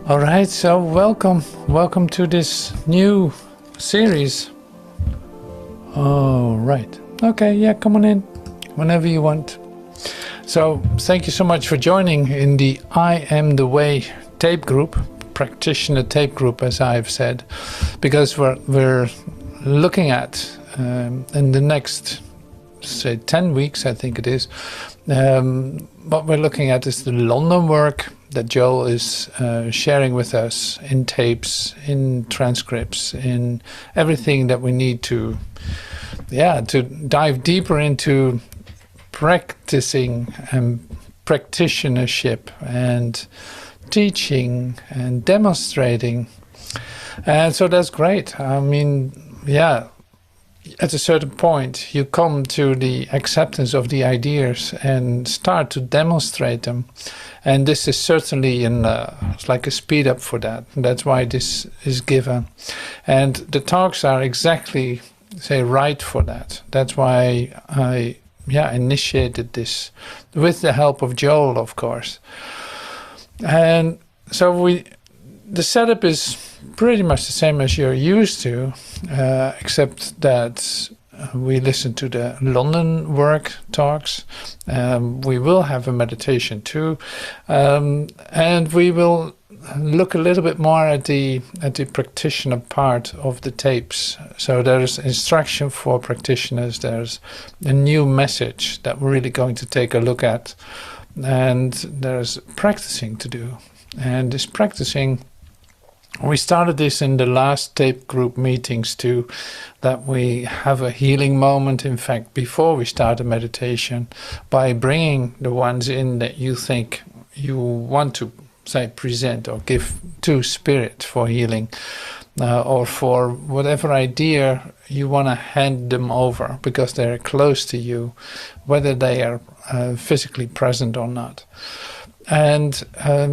All right, so welcome to this new series. All right, okay, yeah, come on in whenever you want. So thank you so much for joining in the I Am the Way tape group, practitioner tape group, as I've said, because we're looking at in the next, say, 10 weeks, I think it is, what we're looking at is the London work that Joel is sharing with us in tapes, in transcripts, in everything that we need to dive deeper into practicing and practitionership and teaching and demonstrating. And so that's great. I mean, yeah, at a certain point you come to the acceptance of the ideas and start to demonstrate them, and this is certainly it's like a speed up for that. That's why this is given, and the talks are exactly, say, right for that. That's why I initiated this with the help of Joel, of course. And so the setup is pretty much the same as you're used to, except that we listen to the London work talks. We will have a meditation too, and we will look a little bit more at the practitioner part of the tapes. So there's instruction for practitioners. There's a new message that we're really going to take a look at, and there's practicing to do. And this practicing, we started this in the last tape group meetings too, that we have a healing moment, in fact, before we start a meditation, by bringing the ones in that you think you want to, say, present or give to Spirit for healing, or for whatever idea you want to hand them over, because they're close to you, whether they are physically present or not. And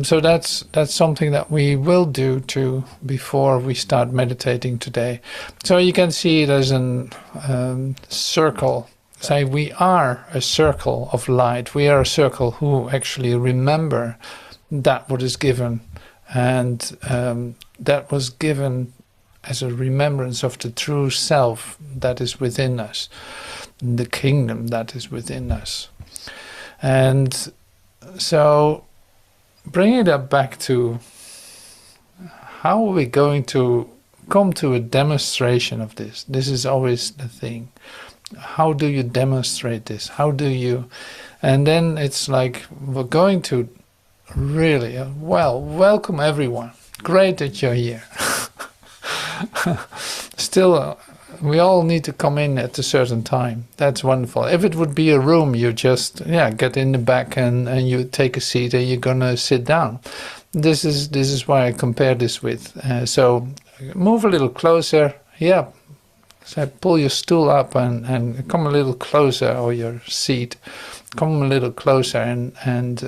so that's something that we will do too before we start meditating today. So you can see it as a circle. Say we are a circle of light. We are a circle who actually remember that what is given, and that was given as a remembrance of the true self that is within us, the kingdom that is within us. And so bringing that back to how are we going to come to a demonstration of this? This is always the thing. How do you demonstrate this? How do you? And then it's like we're going to really, welcome everyone. Great that you're here. Still, we all need to come in at a certain time. That's wonderful. If it would be a room, you just get in the back and you take a seat and you're gonna sit down. This is why I compare this with. So move a little closer. Yeah. So pull your stool up and come a little closer, or your seat. Come a little closer and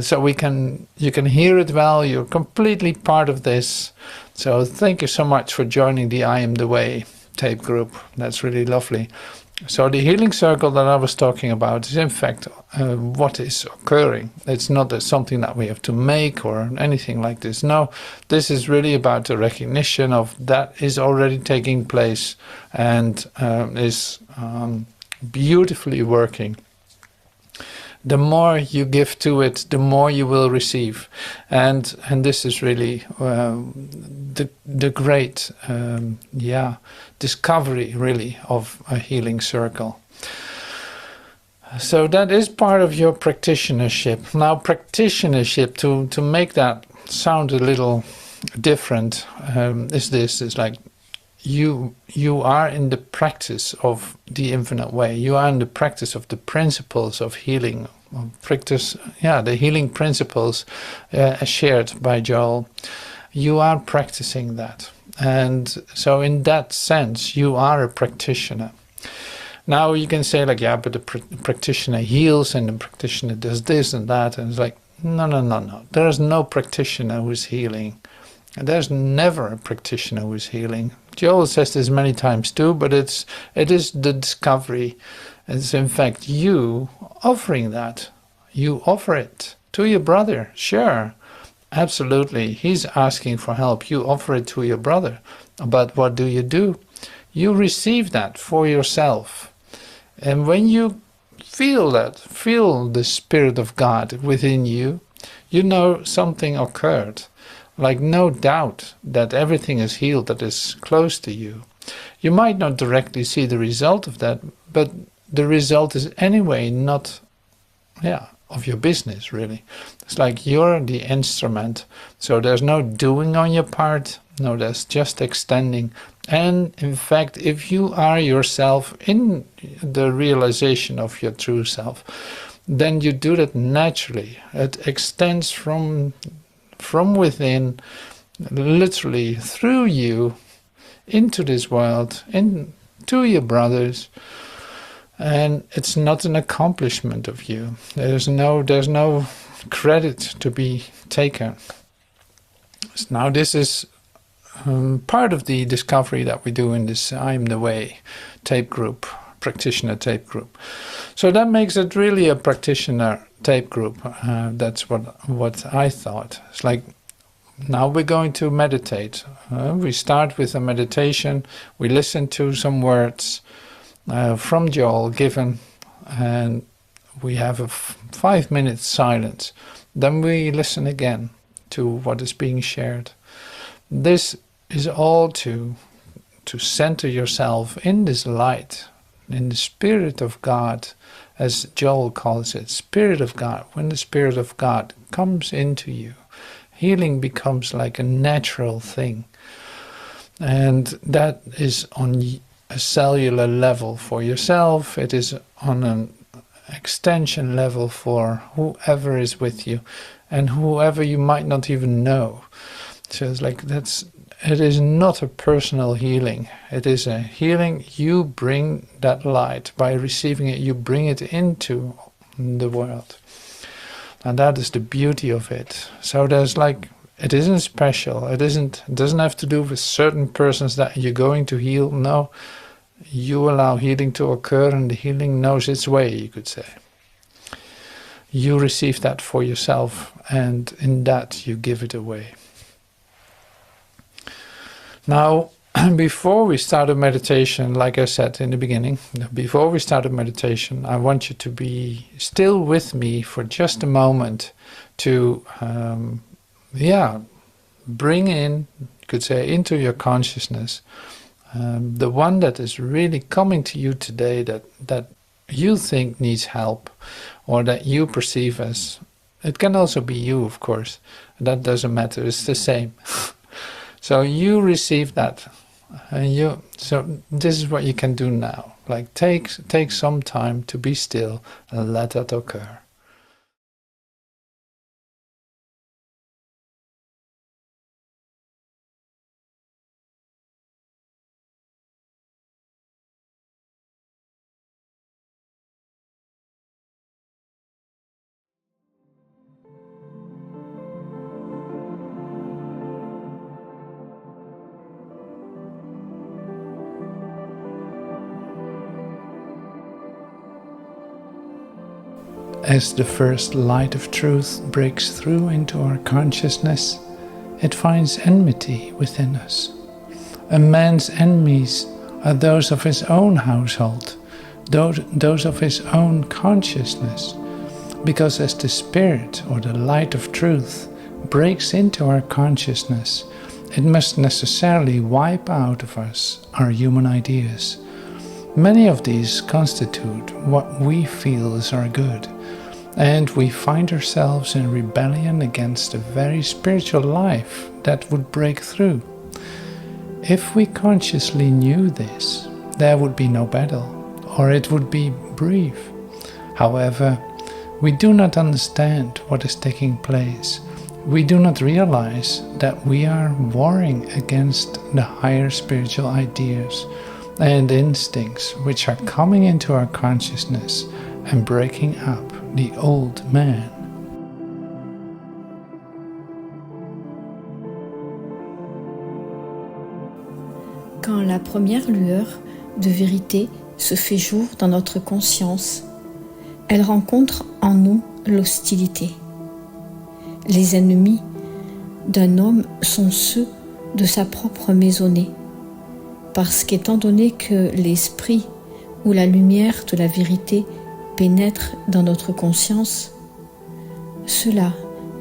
so you can hear it well. You're completely part of this. So thank you so much for joining the I Am the Way tape group. That's really lovely. So the healing circle that I was talking about is in fact what is occurring. It's not something that we have to make or anything like this. No, this is really about the recognition of that is already taking place and is beautifully working. The more you give to it, the more you will receive, and this is really the great discovery, really, of a healing circle. So that is part of your practitionership. Now, practitionership, to make that sound a little different, is like you are in the practice of the infinite way. You are in the practice of the principles of healing. The healing principles shared by Joel. You are practicing that, and so in that sense, you are a practitioner. Now you can say like, but the practitioner heals and the practitioner does this and that, and it's like, no. There is no practitioner who is healing. There's never a practitioner who is healing. Joel says this many times too, but it is the discovery. It's in fact you offering that. You offer it to your brother, sure. Absolutely. He's asking for help. You offer it to your brother. But what do? You receive that for yourself. And when you feel the Spirit of God within you, you know something occurred. Like no doubt that everything is healed that is close to you. You might not directly see the result of that, but the result is anyway not, of your business, really. It's like you're the instrument. So there's no doing on your part. No, there's just extending. And in fact, if you are yourself in the realization of your true self, then you do that naturally. It extends from within, literally through you, into this world, into your brothers. And it's not an accomplishment of you. There's no credit to be taken. Now this is part of the discovery that we do in this I'm the Way tape group, practitioner tape group. So that makes it really a practitioner tape group. That's what I thought. It's like, now we're going to meditate. We start with a meditation. We listen to some words from Joel given, and we have a 5-minute silence. Then we listen again to what is being shared. This is all to center yourself in this light, in the Spirit of God, as Joel calls it, Spirit of God. When the Spirit of God comes into you, healing becomes like a natural thing. And that is on a cellular level for yourself. It is on an extension level for whoever is with you and whoever you might not even know. So it's like it is not a personal healing. It is a healing. You bring that light. By receiving it, you bring it into the world. And that is the beauty of it. So there's like, it isn't special. It doesn't have to do with certain persons that you're going to heal. No, you allow healing to occur, and the healing knows its way, you could say. You receive that for yourself, and in that you give it away. Now, before we start a meditation, like I said in the beginning, before we start a meditation, I want you to be still with me for just a moment to, bring in, you could say, into your consciousness, the one that is really coming to you today that you think needs help, or that you perceive as, it can also be you, of course, that doesn't matter, it's the same. So you receive that, and so this is what you can do now. Like take some time to be still and let that occur. As the first light of truth breaks through into our consciousness, it finds enmity within us. A man's enemies are those of his own household, those of his own consciousness, because as the Spirit or the light of truth breaks into our consciousness, it must necessarily wipe out of us our human ideas. Many of these constitute what we feel is our good, and we find ourselves in rebellion against a very spiritual life that would break through. If we consciously knew this, there would be no battle, or it would be brief. However, we do not understand what is taking place. We do not realize that we are warring against the higher spiritual ideas and instincts which are coming into our consciousness and breaking up the old man. Quand la première lueur de vérité se fait jour dans notre conscience, elle rencontre en nous l'hostilité. Les ennemis d'un homme sont ceux de sa propre maisonnée, parce qu'étant donné que l'esprit ou la lumière de la vérité pénètre dans notre conscience, cela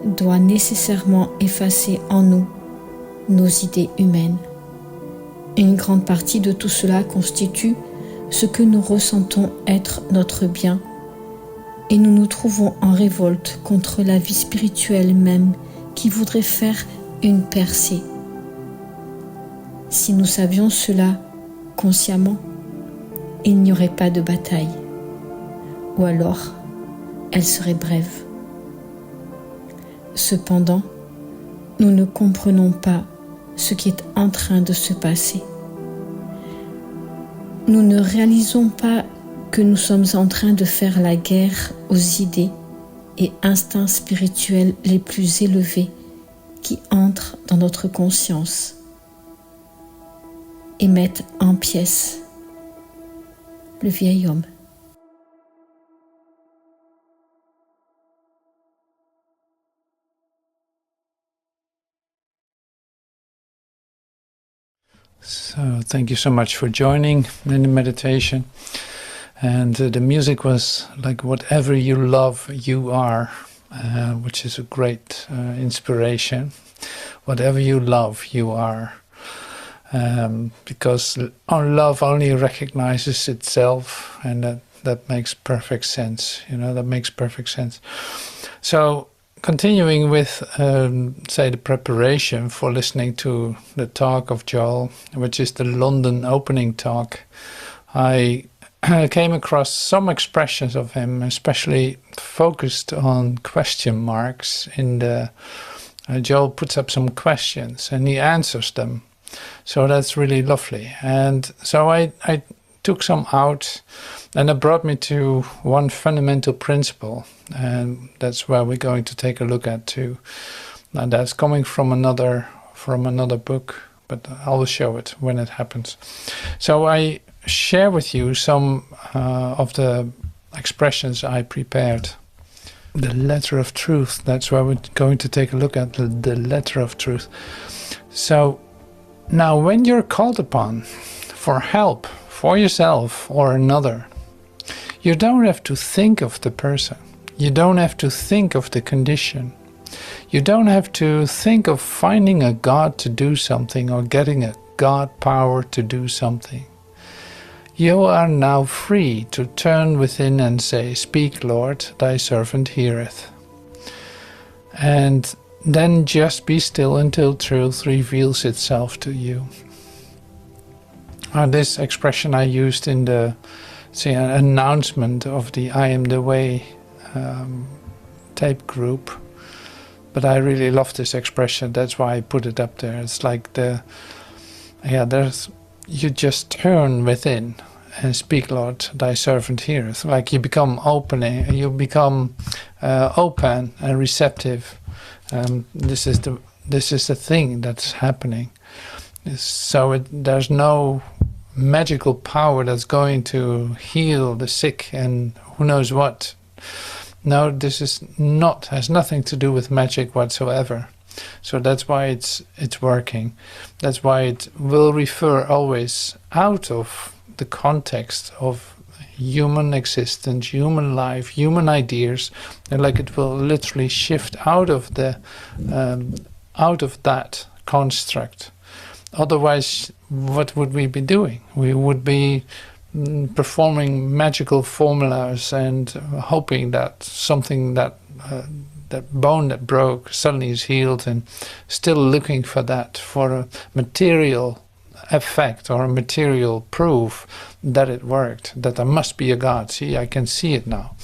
doit nécessairement effacer en nous nos idées humaines. Une grande partie de tout cela constitue ce que nous ressentons être notre bien, et nous nous trouvons en révolte contre la vie spirituelle même qui voudrait faire une percée. Si nous savions cela consciemment, il n'y aurait pas de bataille, ou alors elle serait brève. Cependant, nous ne comprenons pas ce qui est en train de se passer. Nous ne réalisons pas que nous sommes en train de faire la guerre aux idées et instincts spirituels les plus élevés qui entrent dans notre conscience et mettent en pièces le vieil homme. So thank you so much for joining in the meditation. And the music was like whatever you love, you are, which is a great inspiration. Whatever you love, you are. Because our love only recognizes itself, and that makes perfect sense. That makes perfect sense. So continuing with, say, the preparation for listening to the talk of Joel, which is the London opening talk, I came across some expressions of him, especially focused on question marks. Joel puts up some questions and he answers them. So that's really lovely. And so I took some out, and it brought me to one fundamental principle, and that's where we're going to take a look at too. And that's coming from another book, but I will show it when it happens. So I share with you some of the expressions I prepared. The letter of truth, that's where we're going to take a look at the letter of truth. So now when you're called upon for help for yourself or another, you don't have to think of the person. You don't have to think of the condition. You don't have to think of finding a God to do something or getting a God power to do something. You are now free to turn within and say, "Speak, Lord, thy servant heareth." And then just be still until truth reveals itself to you. This expression I used in the announcement of the I Am the Way tape group, but I really love this expression. That's why I put it up there. It's like you just turn within and speak, "Lord, thy servant heareth." Like you become open and receptive. This is the thing that's happening. So there's no magical power that's going to heal the sick and who knows what. No, this has nothing to do with magic whatsoever. So that's why it's working. That's why it will refer always out of the context of human existence, human life, human ideas, and like it will literally shift out of that construct. Otherwise, what would we be doing? We would be performing magical formulas and hoping that something that bone that broke suddenly is healed, and still looking for a material effect or a material proof that it worked, that there must be a God. See, I can see it now.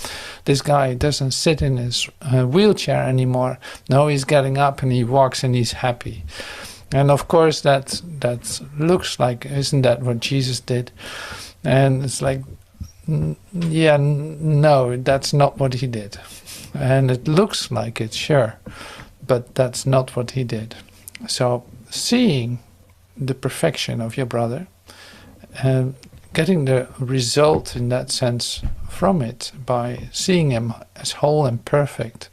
This guy doesn't sit in his wheelchair anymore. No, he's getting up and he walks and he's happy. And of course that looks like, isn't that what Jesus did? And it's like, yeah, no, that's not what he did. And it looks like it, sure, but that's not what he did. So seeing the perfection of your brother, getting the result in that sense from it by seeing him as whole and perfect,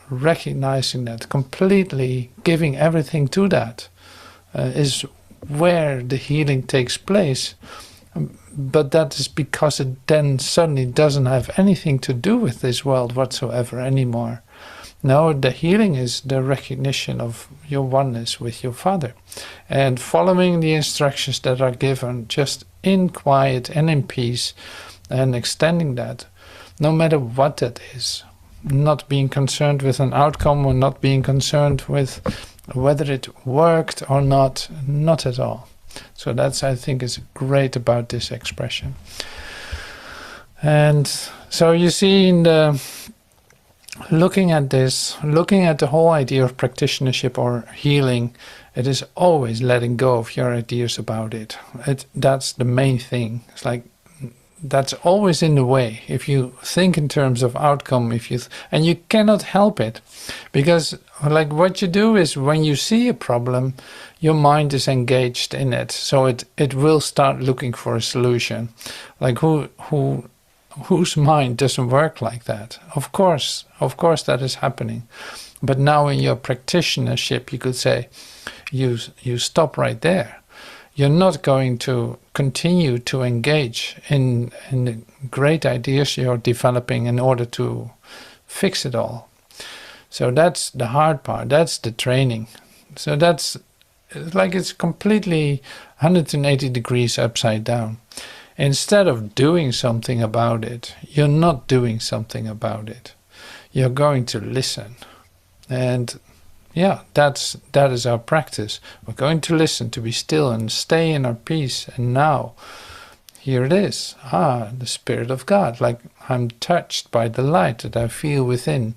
recognizing that, completely giving everything to that, is where the healing takes place. But that is because it then suddenly doesn't have anything to do with this world whatsoever anymore. No, the healing is the recognition of your oneness with your Father, and following the instructions that are given just in quiet and in peace, and extending that, no matter what that is. Not being concerned with an outcome, or not being concerned with whether it worked or not at all. So that's, I think, is great about this expression. And so you see, in the looking at this, looking at the whole idea of practitionership or healing, it is always letting go of your ideas about it. That's the main thing. It's like, that's always in the way. If you think in terms of outcome, and you cannot help it, because like what you do is, when you see a problem, your mind is engaged in it, so it will start looking for a solution. Like whose mind doesn't work like that? Of course that is happening. But now in your practitionership, you could say, you stop right there. You're not going to continue to engage in the great ideas you're developing in order to fix it all. So that's the hard part. That's the training. So that's like, it's completely 180 degrees upside down. Instead of doing something about it, you're not doing something about it. You're going to listen. And yeah, that is our practice. We're going to listen, to be still and stay in our peace. And now, here it is. The Spirit of God. Like, I'm touched by the light that I feel within,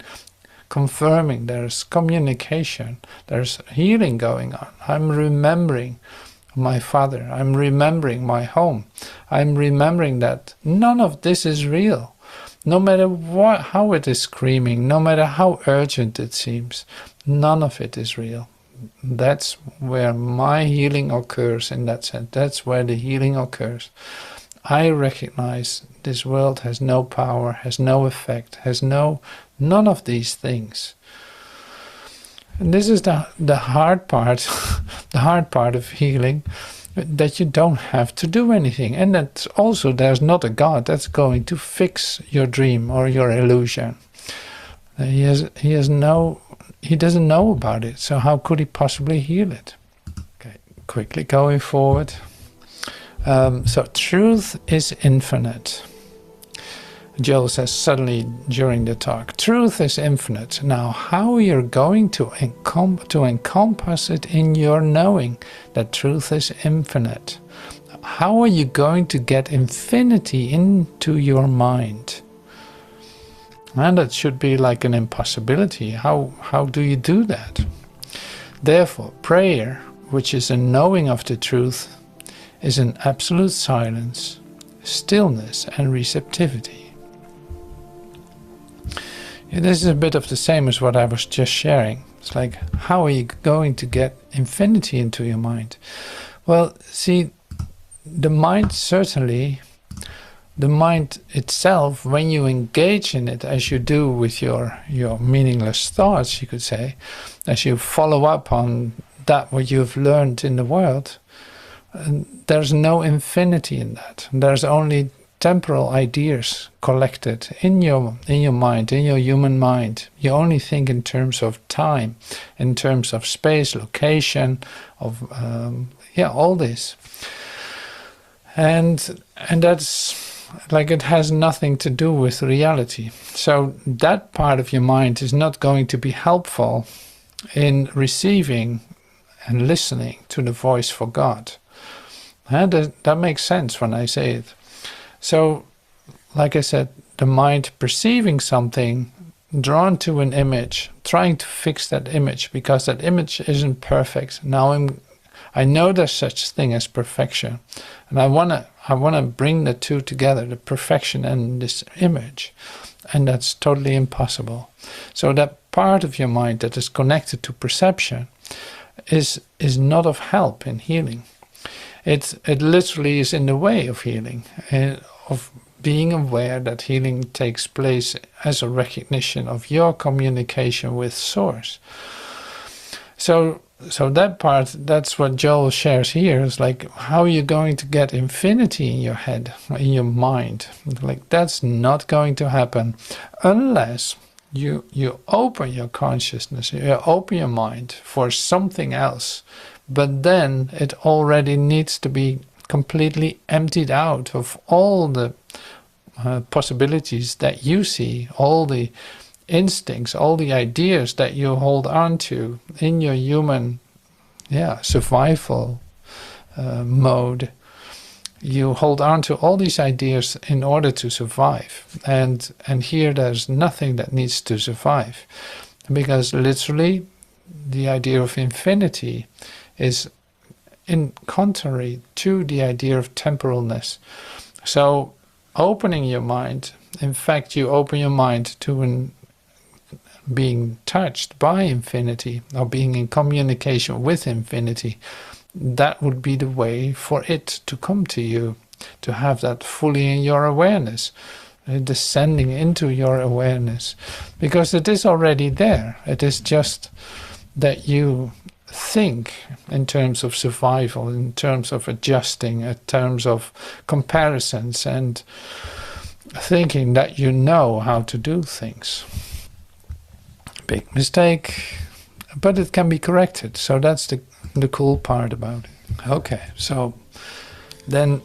confirming there's communication, there's healing going on. I'm remembering my Father. I'm remembering my home. I'm remembering that none of this is real. No matter how it is screaming, no matter how urgent it seems, none of it is real. That's where my healing occurs in that sense. That's where the healing occurs. I recognize this world has no power, has no effect, has none of these things. And this is the hard part, the hard part of healing, that you don't have to do anything. And that also there's not a God that's going to fix your dream or your illusion. He doesn't know about it, so how could he possibly heal it? Okay, quickly going forward. So truth is infinite. Joel says suddenly during the talk, truth is infinite. Now, how you're going to encompass it in your knowing that truth is infinite? How are you going to get infinity into your mind? And that should be like an impossibility. How do you do that? Therefore, prayer, which is a knowing of the truth, is an absolute silence, stillness, and receptivity. This is a bit of the same as what I was just sharing. It's like, how are you going to get infinity into your mind? Well, see, the mind certainly, the mind itself, when you engage in it, as you do with your meaningless thoughts, you could say, as you follow up on that what you've learned in the world, there's no infinity in that. There's only temporal ideas collected in your mind, in your human mind. You only think in terms of time, in terms of space, location, of all this, and that's like, it has nothing to do with reality. So that part of your mind is not going to be helpful in receiving and listening to the voice for God. That makes sense when I say it. So, like I said, the mind perceiving something, drawn to an image, trying to fix that image because that image isn't perfect. Now I know there's such thing as perfection, and I wanna bring the two together, the perfection and this image, and that's totally impossible. So that part of your mind that is connected to perception is not of help in healing. It literally is in the way of healing, of being aware that healing takes place as a recognition of your communication with Source. So that part, that's what Joel shares here, is like, how are you going to get infinity in your head, in your mind? Like, that's not going to happen unless you open your consciousness, you open your mind for something else. But then it already needs to be completely emptied out of all the possibilities that you see, all the instincts, all the ideas that you hold on to in your human survival mode. You hold on to all these ideas in order to survive, and here there's nothing that needs to survive, because literally the idea of infinity is in contrary to the idea of temporalness. So opening your mind, in fact you open your mind to being touched by infinity, or being in communication with infinity. That would be the way for it to come to you, to have that fully in your awareness, descending into your awareness, because it is already there. It is just that you think in terms of survival, in terms of adjusting, in terms of comparisons, and thinking that you know how to do things. Big mistake, but it can be corrected. So that's the cool part about it. Okay, so then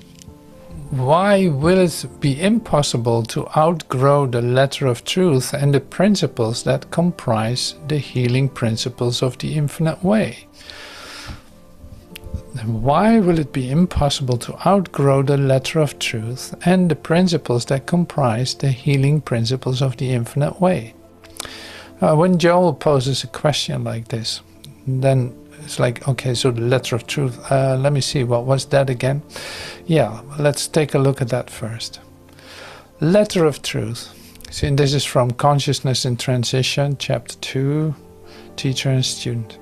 why will it be impossible to outgrow the letter of truth and the principles that comprise the healing principles of the infinite way? Then why will it be impossible to outgrow the letter of truth and the principles that comprise the healing principles of the infinite way? When Joel poses a question like this, then it's like, okay, so the letter of truth, let me see, what was that again? Yeah, let's take a look at that first. Letter of truth. See, this is from Consciousness in Transition, Chapter 2, Teacher and Student.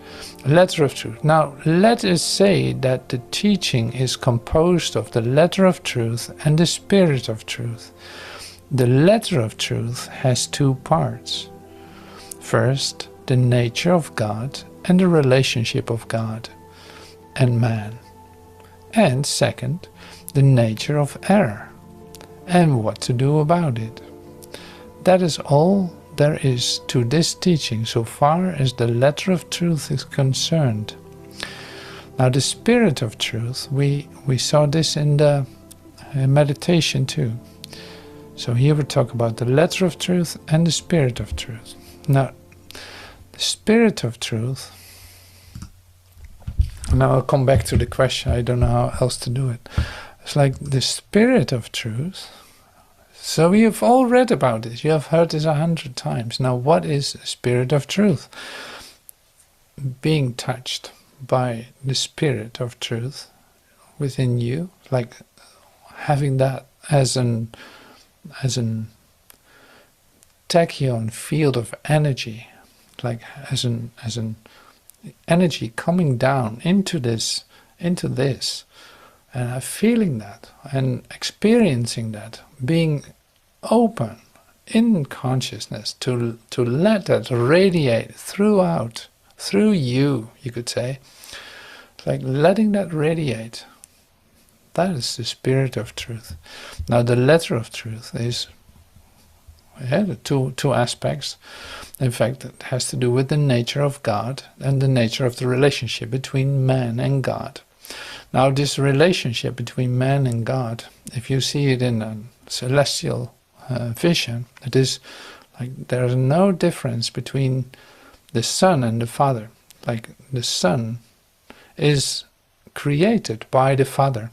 Letter of truth. Now, let us say that the teaching is composed of the letter of truth and the spirit of truth. The letter of truth has two parts. First, the nature of God and the relationship of God and man. And second, the nature of error and what to do about it. That is all there is to this teaching so far as the letter of truth is concerned. Now the spirit of truth, we saw this in the meditation too. So here we talk about the letter of truth and the spirit of truth. Now, the spirit of truth, now I'll come back to the question, I don't know how else to do it. It's like the spirit of truth. So you've all read about this, you have heard this 100 times. Now what is the spirit of truth? Being touched by the spirit of truth within you, like having that as an tachyon field of energy, like as an energy coming down into this, and feeling that and experiencing that, being open in consciousness to let that radiate through you could say, like letting that radiate. That is the spirit of truth. Now the letter of truth is the two aspects. In fact, it has to do with the nature of God and the nature of the relationship between man and God. Now this relationship between man and God, if you see it in a celestial vision, it is like there is no difference between the Son and the Father. Like the Son is created by the Father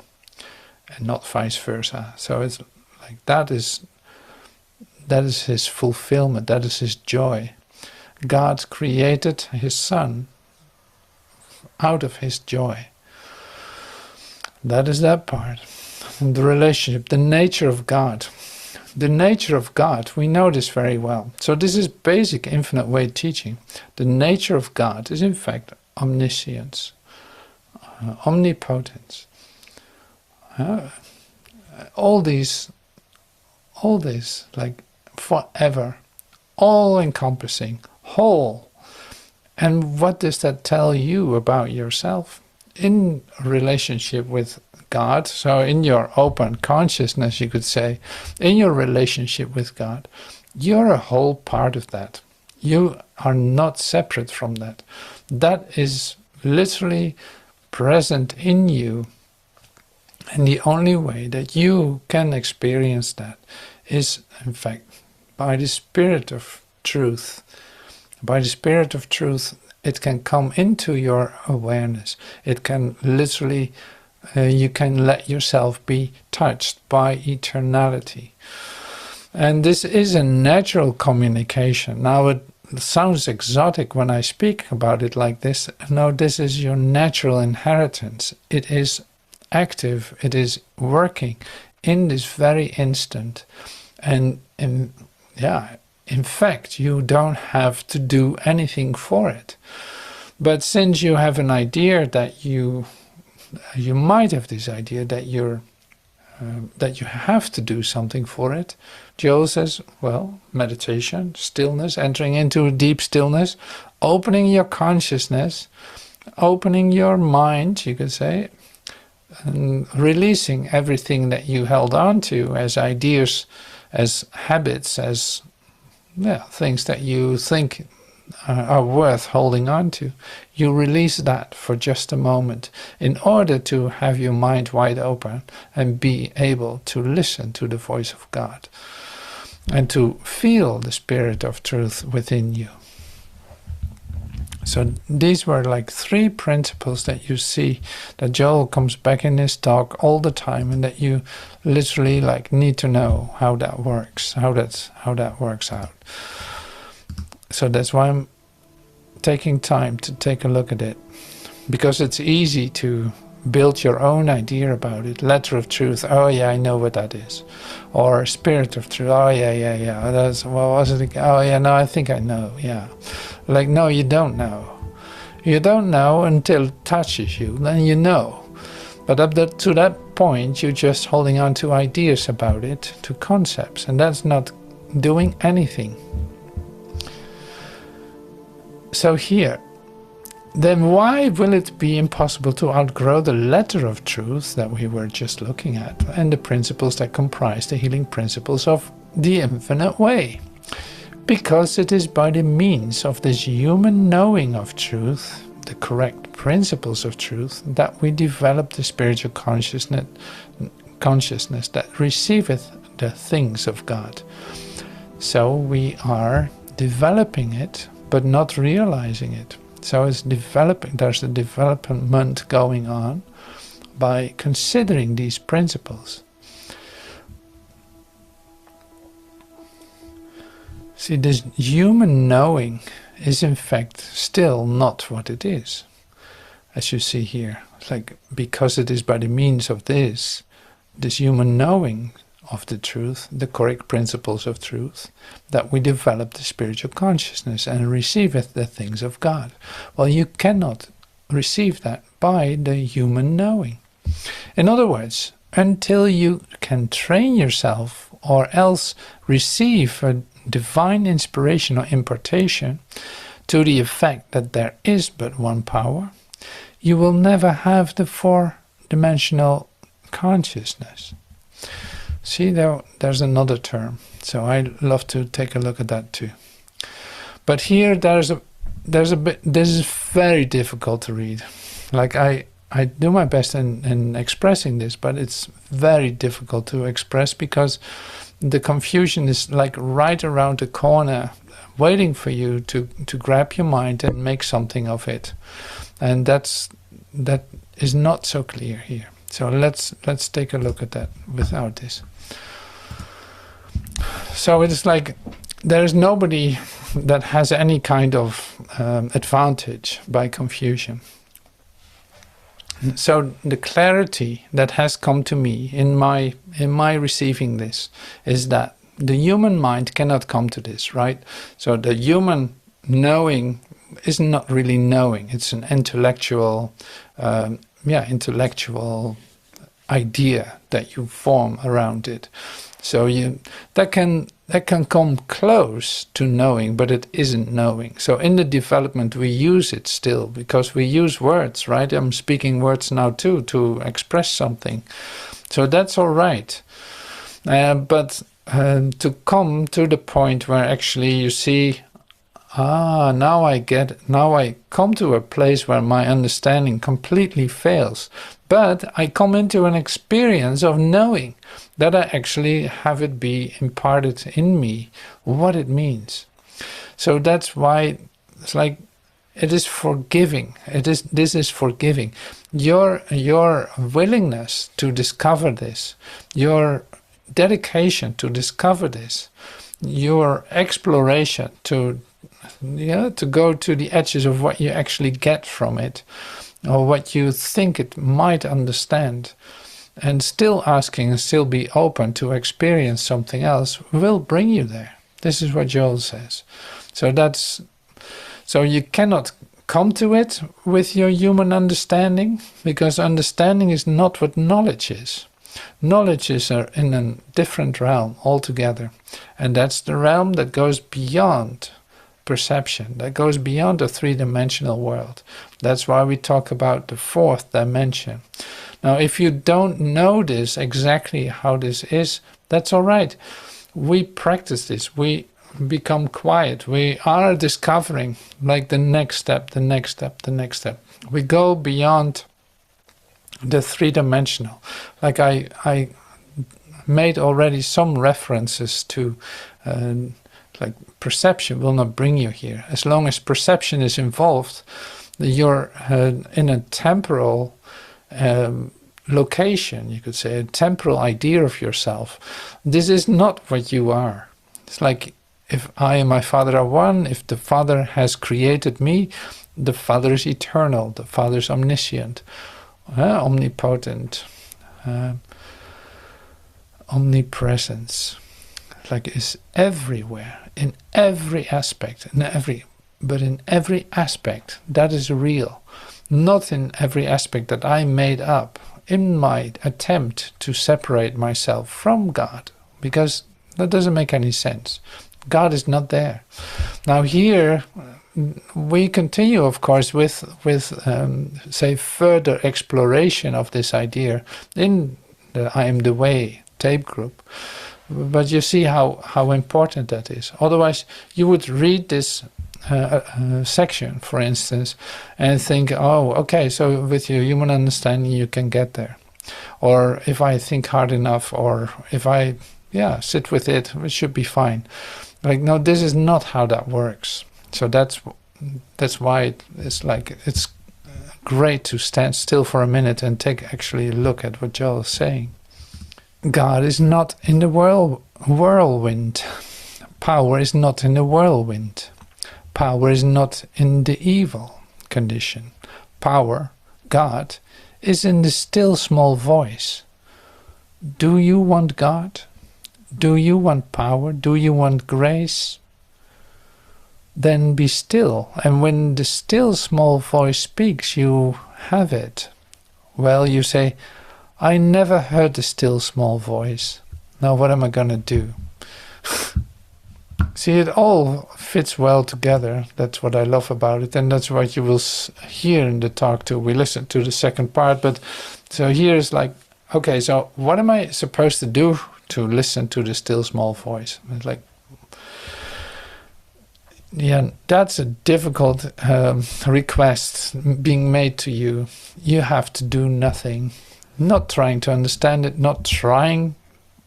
and not vice versa. So it's like that is his fulfillment, that is his joy. God created his Son out of his joy. That is that part. And the relationship, the nature of God. The nature of God, we know this very well. So this is basic infinite way teaching. The nature of God is in fact omniscience, omnipotence. All these all this, like forever, all-encompassing, whole. And what does that tell you about yourself? In relationship with God, so in your open consciousness, you could say, in your relationship with God, you're a whole part of that. You are not separate from that. That is literally present in you. And the only way that you can experience that is, in fact, by the Spirit of truth. By the Spirit of truth, it can come into your awareness. It can literally, you can let yourself be touched by eternality. And this is a natural communication. Now it sounds exotic when I speak about it like this. No, this is your natural inheritance. It is active, it is working in this very instant. And in fact, you don't have to do anything for it. But since you have an idea that you might have this idea that that you have to do something for it, Joel says, well, meditation, stillness, entering into a deep stillness, opening your consciousness, opening your mind, you could say, and releasing everything that you held on to as ideas, as habits, as things that you think are worth holding on to. You release that for just a moment in order to have your mind wide open and be able to listen to the voice of God and to feel the Spirit of truth within you. So these were like 3 principles that you see that Joel comes back in his talk all the time, and that you literally like need to know how that works, how that works out. So that's why I'm taking time to take a look at it, because it's easy to build your own idea about it. Letter of truth, oh yeah, I know what that is. Or Spirit of truth, oh yeah. That's, what was it? Oh yeah, no, I think I know, yeah. Like, no, you don't know. You don't know until it touches you, then you know. But up to that point, you're just holding on to ideas about it, to concepts, and that's not doing anything. So here, then why will it be impossible to outgrow the letter of truth that we were just looking at, and the principles that comprise the healing principles of the infinite way? Because it is by the means of this human knowing of truth, the correct principles of truth, that we develop the spiritual consciousness that receiveth the things of God. So we are developing it, but not realizing it. So it's developing, there's a development going on by considering these principles. See, this human knowing is in fact still not what it is. As you see here, it's like, because it is by the means of this human knowing of the truth, the correct principles of truth, that we develop the spiritual consciousness and receiveth the things of God. Well, you cannot receive that by the human knowing. In other words, until you can train yourself or else receive a divine inspiration or impartation to the effect that there is but one power, you will never have the 4-dimensional consciousness. See, there's another term, so I love to take a look at that too. But here there's a bit, this is very difficult to read. Like I do my best in expressing this, but it's very difficult to express because the confusion is like right around the corner, waiting for you to grab your mind and make something of it. And that is not so clear here. So let's take a look at that without this. So it's like there's nobody that has any kind of advantage by confusion. So the clarity that has come to me in my receiving this is that the human mind cannot come to this, right? So the human knowing is not really knowing. It's an intellectual intellectual idea that you form around it. So that can come close to knowing, but it isn't knowing. So in the development we use it still, because we use words, right? I'm speaking words now too to express something. So that's all right. But to come to the point where actually you see, now I come to a place where my understanding completely fails. But I come into an experience of knowing that I actually have it be imparted in me, what it means. So that's why it's like, it is forgiving. This is forgiving. Your willingness to discover this, your dedication to discover this, your exploration to go to the edges of what you actually get from it, or what you think it might understand, and still asking and still be open to experience something else will bring you there. This is what Joel says. So you cannot come to it with your human understanding, because understanding is not what knowledge is. Knowledge is in a different realm altogether, and that's the realm that goes beyond perception, that goes beyond the three-dimensional world. That's why we talk about the fourth dimension. Now, if you don't know this exactly how this is, that's all right. We practice this. We become quiet. We are discovering, like, the next step, the next step, the next step. We go beyond the three-dimensional. Like I made already some references to like perception will not bring you here. As long as perception is involved, you're in a temporal location, you could say, a temporal idea of yourself. This is not what you are. It's like, if I and my Father are one, if the Father has created me, the Father is eternal, the Father is omniscient, omnipotent, omnipresence. Like, is everywhere, in every aspect, but in every aspect that is real, not in every aspect that I made up in my attempt to separate myself from God, because that doesn't make any sense. God is not there. Now here we continue, of course, with say further exploration of this idea in the I Am the Way tape group. But you see how important that is. Otherwise, you would read this section, for instance, and think, oh, okay, so with your human understanding you can get there. Or if I think hard enough, or if I sit with it, it should be fine. Like, no, this is not how that works. So that's why it's like, it's great to stand still for a minute and actually look at what Joel is saying. God is not in the whirlwind. Power is not in the whirlwind. Power is not in the evil condition. Power, God, is in the still small voice. Do you want God? Do you want power? Do you want grace? Then be still. And when the still small voice speaks, you have it. Well, you say, I never heard the still small voice. Now what am I going to do? See, it all fits well together. That's what I love about it. And that's what you will hear in the talk too. We listened to the second part. But so here's like, okay, so what am I supposed to do to listen to the still small voice? It's like, yeah, that's a difficult request being made to you. You have to do nothing. Not trying to understand it, not trying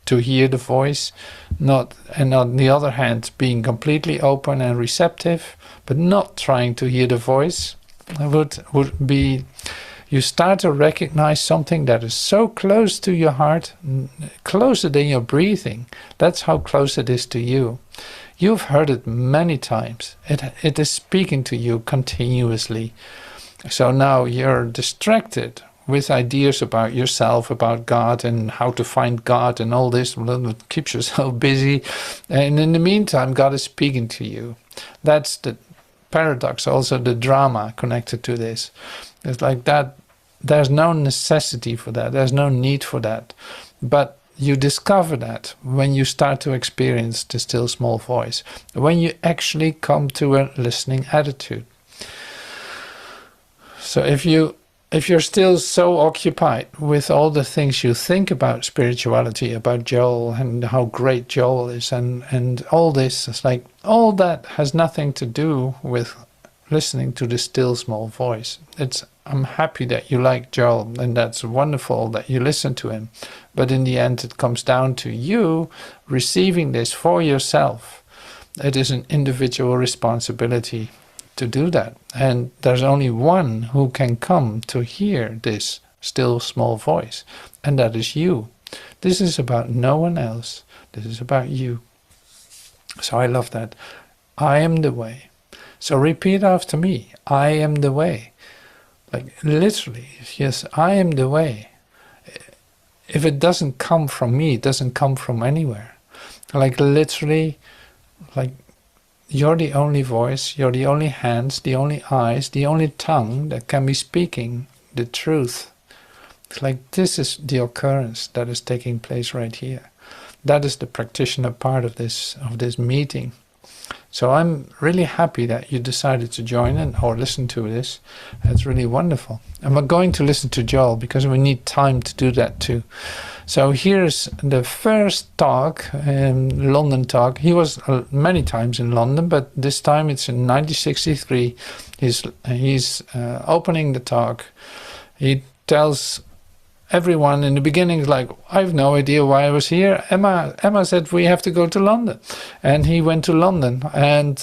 to hear the voice, and on the other hand, being completely open and receptive, but not trying to hear the voice would be, you start to recognize something that is so close to your heart, closer than your breathing. That's how close it is to you. You've heard it many times. It is speaking to you continuously. So now you're distracted with ideas about yourself, about God, and how to find God and all this. It keeps yourself busy. And in the meantime, God is speaking to you. That's the paradox, also the drama connected to this. It's like that. There's no necessity for that. There's no need for that. But you discover that when you start to experience the still small voice, when you actually come to a listening attitude. So if you're still so occupied with all the things you think about spirituality, about Joel and how great Joel is and all this, it's like all that has nothing to do with listening to the still small voice. I'm happy that you like Joel, and that's wonderful that you listen to him. But in the end, it comes down to you receiving this for yourself. It is an individual responsibility to do that. And there's only one who can come to hear this still small voice, and that is you. This is about no one else. This is about you. So I love that. I am the way. So repeat after me. I am the way. Like literally, yes, I am the way. If it doesn't come from me, it doesn't come from anywhere. Like literally, like you're the only voice, you're the only hands, the only eyes, the only tongue that can be speaking the truth. It's like this is the occurrence that is taking place right here. That is the practitioner part of this meeting. So I'm really happy that you decided to join in or listen to this. It's really wonderful. And we're going to listen to Joel because we need time to do that too. So here's the first talk, London talk. He was many times in London, but this time it's in 1963. He's opening the talk. He tells everyone in the beginning, like, I have no idea why I was here. Emma said we have to go to London, and he went to London, and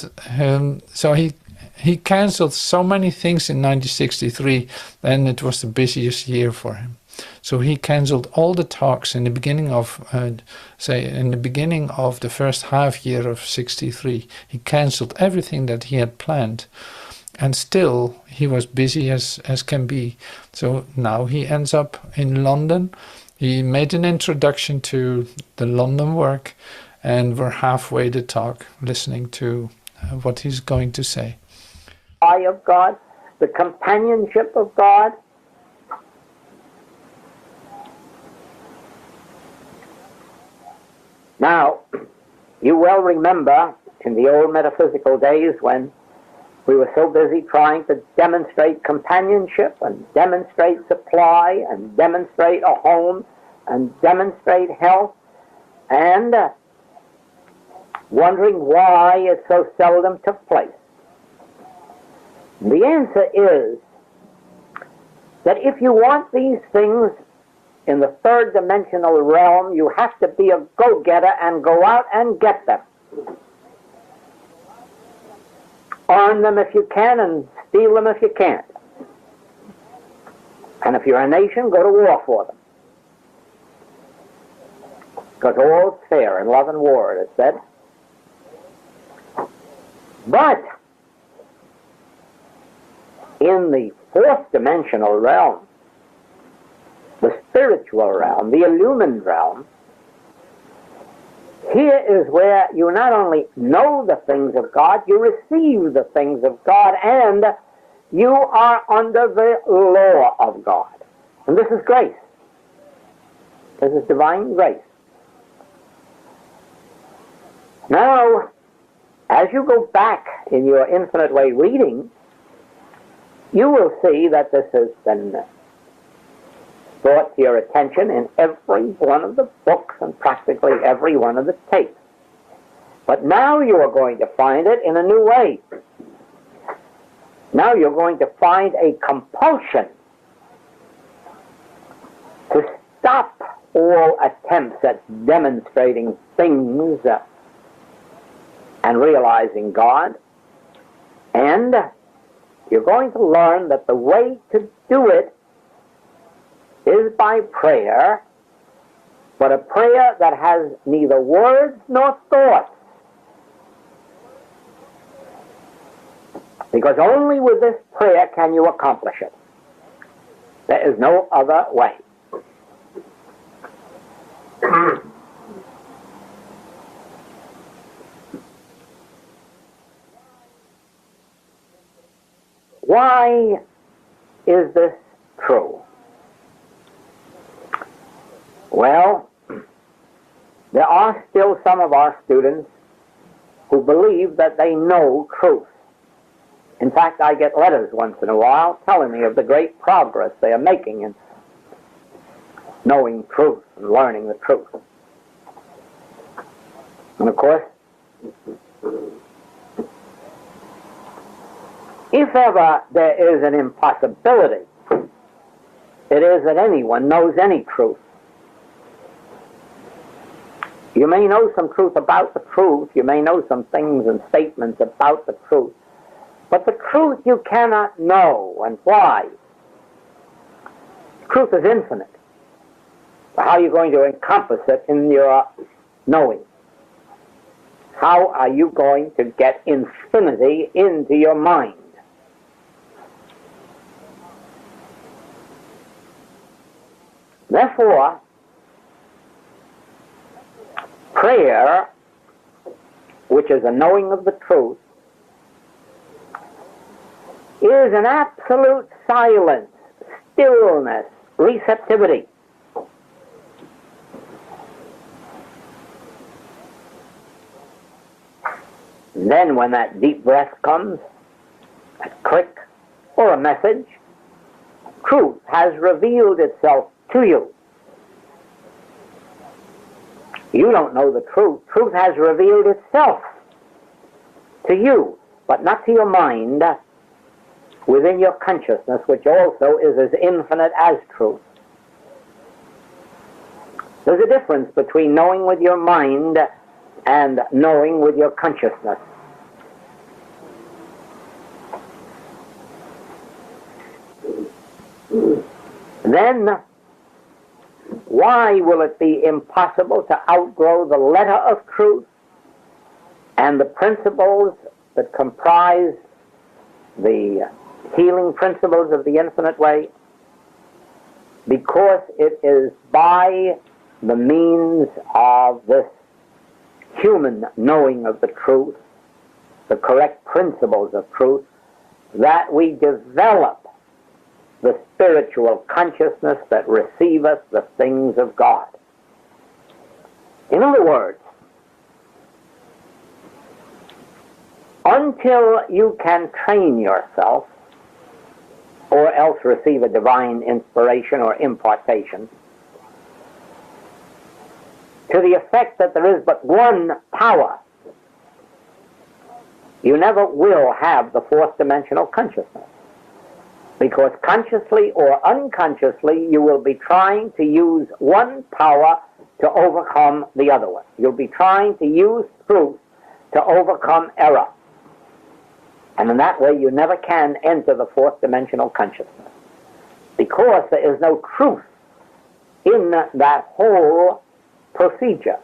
so he cancelled so many things in 1963, and it was the busiest year for him. So he cancelled all the talks in the beginning of, in the beginning of the first half year of 63. He cancelled everything that he had planned. And still, he was busy as can be. So now he ends up in London. He made an introduction to the London work, and we're halfway the talk, listening to what he's going to say. Eye of God, the companionship of God. Now, you well remember in the old metaphysical days when we were so busy trying to demonstrate companionship and demonstrate supply and demonstrate a home and demonstrate health and wondering why it so seldom took place. And the answer is that if you want these things in the third dimensional realm, you have to be a go-getter and go out and get them. Earn them if you can and steal them if you can't. And if you're a nation, go to war for them. Because all's fair in love and war, it is said. But in the fourth dimensional realm, the spiritual realm, the illumined realm, here is where you not only know the things of God, you receive the things of God, and you are under the law of God. And this is grace. This is divine grace. Now, as you go back in your Infinite Way reading, you will see that this has been brought to your attention in every one of the books and practically every one of the tapes. But now you are going to find it in a new way. Now you're going to find a compulsion to stop all attempts at demonstrating things and realizing God. And you're going to learn that the way to do it is by prayer, but a prayer that has neither words nor thoughts. Because only with this prayer can you accomplish it. There is no other way. Why is this true? Well, there are still some of our students who believe that they know truth. In fact, I get letters once in a while telling me of the great progress they are making in knowing truth and learning the truth. And of course, if ever there is an impossibility, it is that anyone knows any truth. You may know some truth about the truth, you may know some things and statements about the truth, but the truth you cannot know. And why? Truth is infinite. So how are you going to encompass it in your knowing? How are you going to get infinity into your mind? Therefore, prayer, which is a knowing of the truth, is an absolute silence, stillness, receptivity. Then when that deep breath comes, a click or a message, truth has revealed itself to you. You don't know the truth. Truth has revealed itself to you, but not to your mind, within your consciousness, which also is as infinite as truth. There's a difference between knowing with your mind and knowing with your consciousness. Then, why will it be impossible to outgrow the letter of truth and the principles that comprise the healing principles of the infinite way? Because it is by the means of this human knowing of the truth, the correct principles of truth, that we develop the spiritual consciousness that receiveth the things of God. In other words, until you can train yourself, or else receive a divine inspiration or impartation, to the effect that there is but one power, you never will have the fourth dimensional consciousness. Because consciously or unconsciously, you will be trying to use one power to overcome the other one. You'll be trying to use truth to overcome error. And in that way, you never can enter the fourth dimensional consciousness. Because there is no truth in that whole procedure.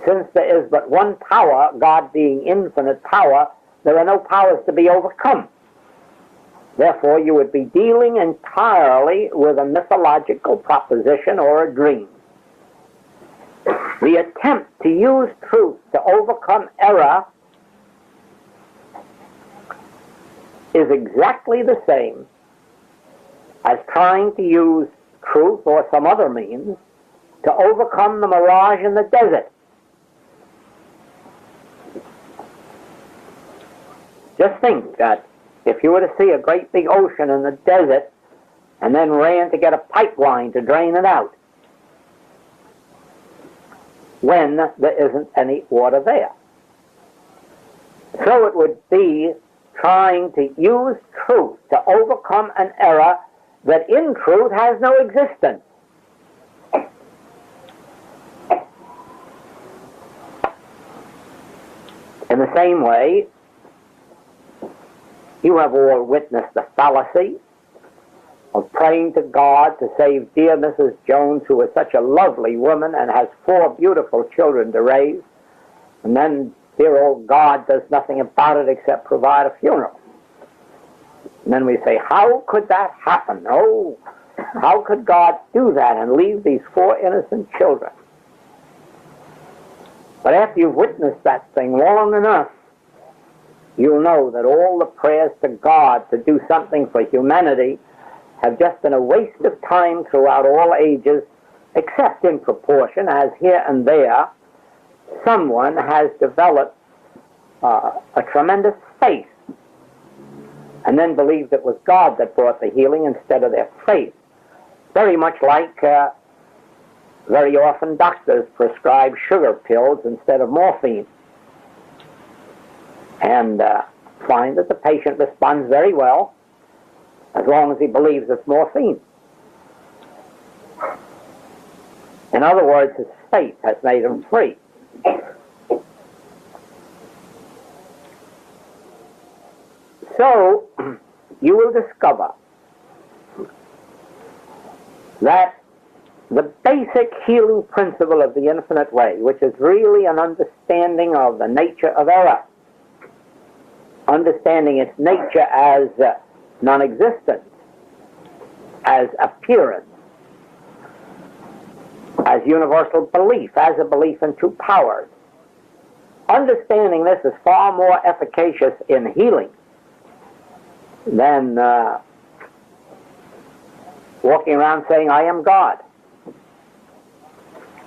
Since there is but one power, God being infinite power, there are no powers to be overcome. Therefore, you would be dealing entirely with a mythological proposition or a dream. The attempt to use truth to overcome error is exactly the same as trying to use truth or some other means to overcome the mirage in the desert. Just think that if you were to see a great big ocean in the desert and then ran to get a pipeline to drain it out, when there isn't any water there. So it would be trying to use truth to overcome an error that in truth has no existence. In the same way, you have all witnessed the fallacy of praying to God to save dear Mrs. Jones, who is such a lovely woman and has 4 beautiful children to raise, and then dear old God does nothing about it except provide a funeral. And then we say, how could that happen? Oh, how could God do that and leave these 4 innocent children? But after you've witnessed that thing long enough, you'll know that all the prayers to God to do something for humanity have just been a waste of time throughout all ages, except in proportion as here and there someone has developed a tremendous faith and then believed it was God that brought the healing instead of their faith. Very much like very often doctors prescribe sugar pills instead of morphine, and find that the patient responds very well as long as he believes it's morphine. In other words, his faith has made him free. So, you will discover that the basic healing principle of the infinite way, which is really an understanding of the nature of error, understanding its nature as non-existence, as appearance, as universal belief, as a belief in two powers. Understanding this is far more efficacious in healing than walking around saying, I am God.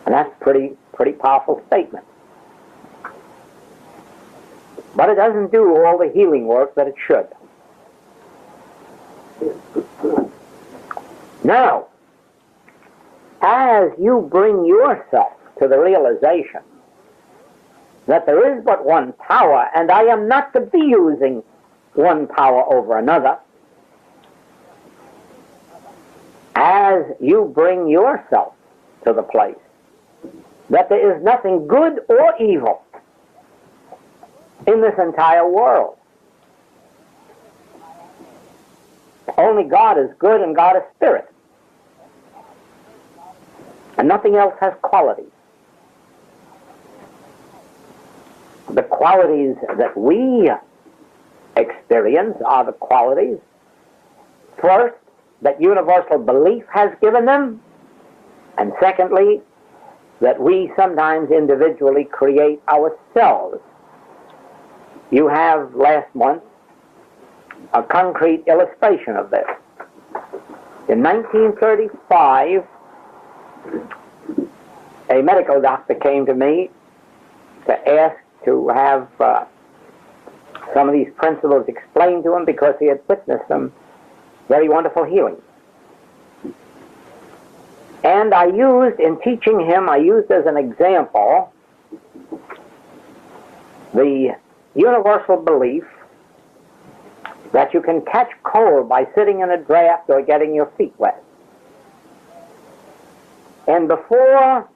And that's a pretty powerful statement. But it doesn't do all the healing work that it should. Now, as you bring yourself to the realization that there is but one power, and I am not to be using one power over another, as you bring yourself to the place that there is nothing good or evil in this entire world. Only God is good and God is spirit. And nothing else has qualities. The qualities that we experience are the qualities, first, that universal belief has given them, and secondly, that we sometimes individually create ourselves. You have last month a concrete illustration of this. In 1935, a medical doctor came to me to ask to have some of these principles explained to him because he had witnessed some very wonderful healings. And I used, in teaching him, I used as an example the universal belief that you can catch cold by sitting in a draft or getting your feet wet. And before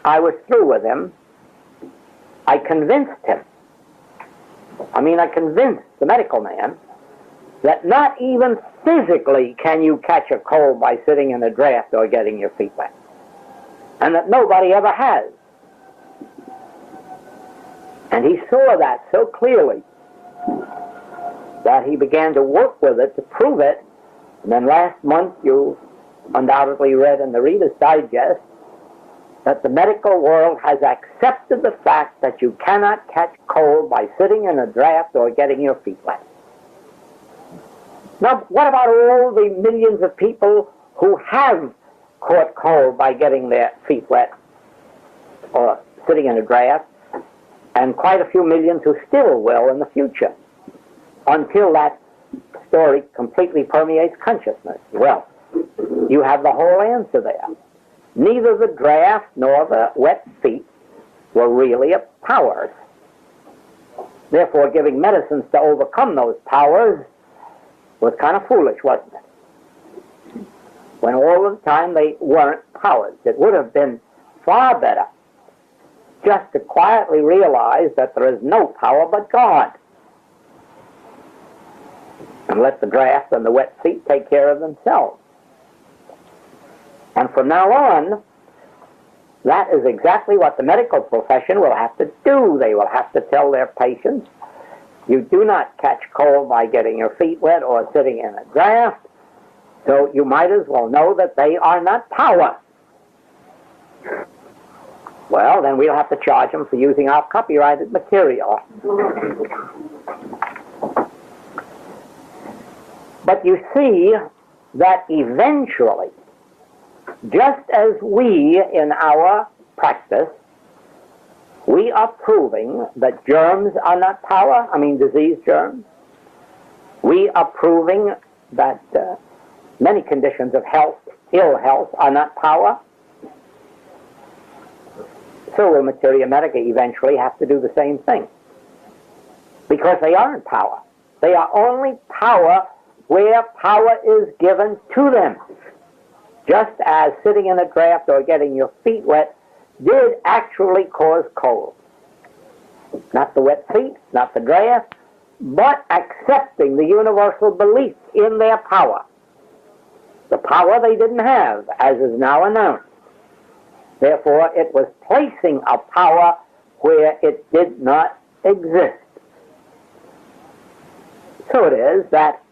I was through with him, I convinced him, I convinced the medical man that not even physically can you catch a cold by sitting in a draft or getting your feet wet. And that nobody ever has. And he saw that so clearly that he began to work with it to prove it. And then last month you undoubtedly read in the Reader's Digest that the medical world has accepted the fact that you cannot catch cold by sitting in a draft or getting your feet wet. Now, what about all the millions of people who have caught cold by getting their feet wet or sitting in a draft, and quite a few millions who still will in the future, until that story completely permeates consciousness? Well, you have the whole answer there. Neither the draft nor the wet feet were really powers. Therefore, giving medicines to overcome those powers was kind of foolish, wasn't it? When all the time they weren't powers. It would have been far better just to quietly realize that there is no power but God, and let the draft and the wet feet take care of themselves. And from now on, that is exactly what the medical profession will have to do. They will have to tell their patients, you do not catch cold by getting your feet wet or sitting in a draft, so you might as well know that they are not power. Well, then we'll have to charge them for using our copyrighted material. But you see that eventually Just as we, in our practice, we are proving that germs are not power, disease germs. We are proving that many conditions of health, ill health, are not power. So will Materia Medica eventually have to do the same thing. Because they aren't power. They are only power where power is given to them. Just as sitting in a draft or getting your feet wet did actually cause cold. Not the wet feet, not the draft, but accepting the universal belief in their power. The power they didn't have, as is now announced. Therefore, it was placing a power where it did not exist. So it is that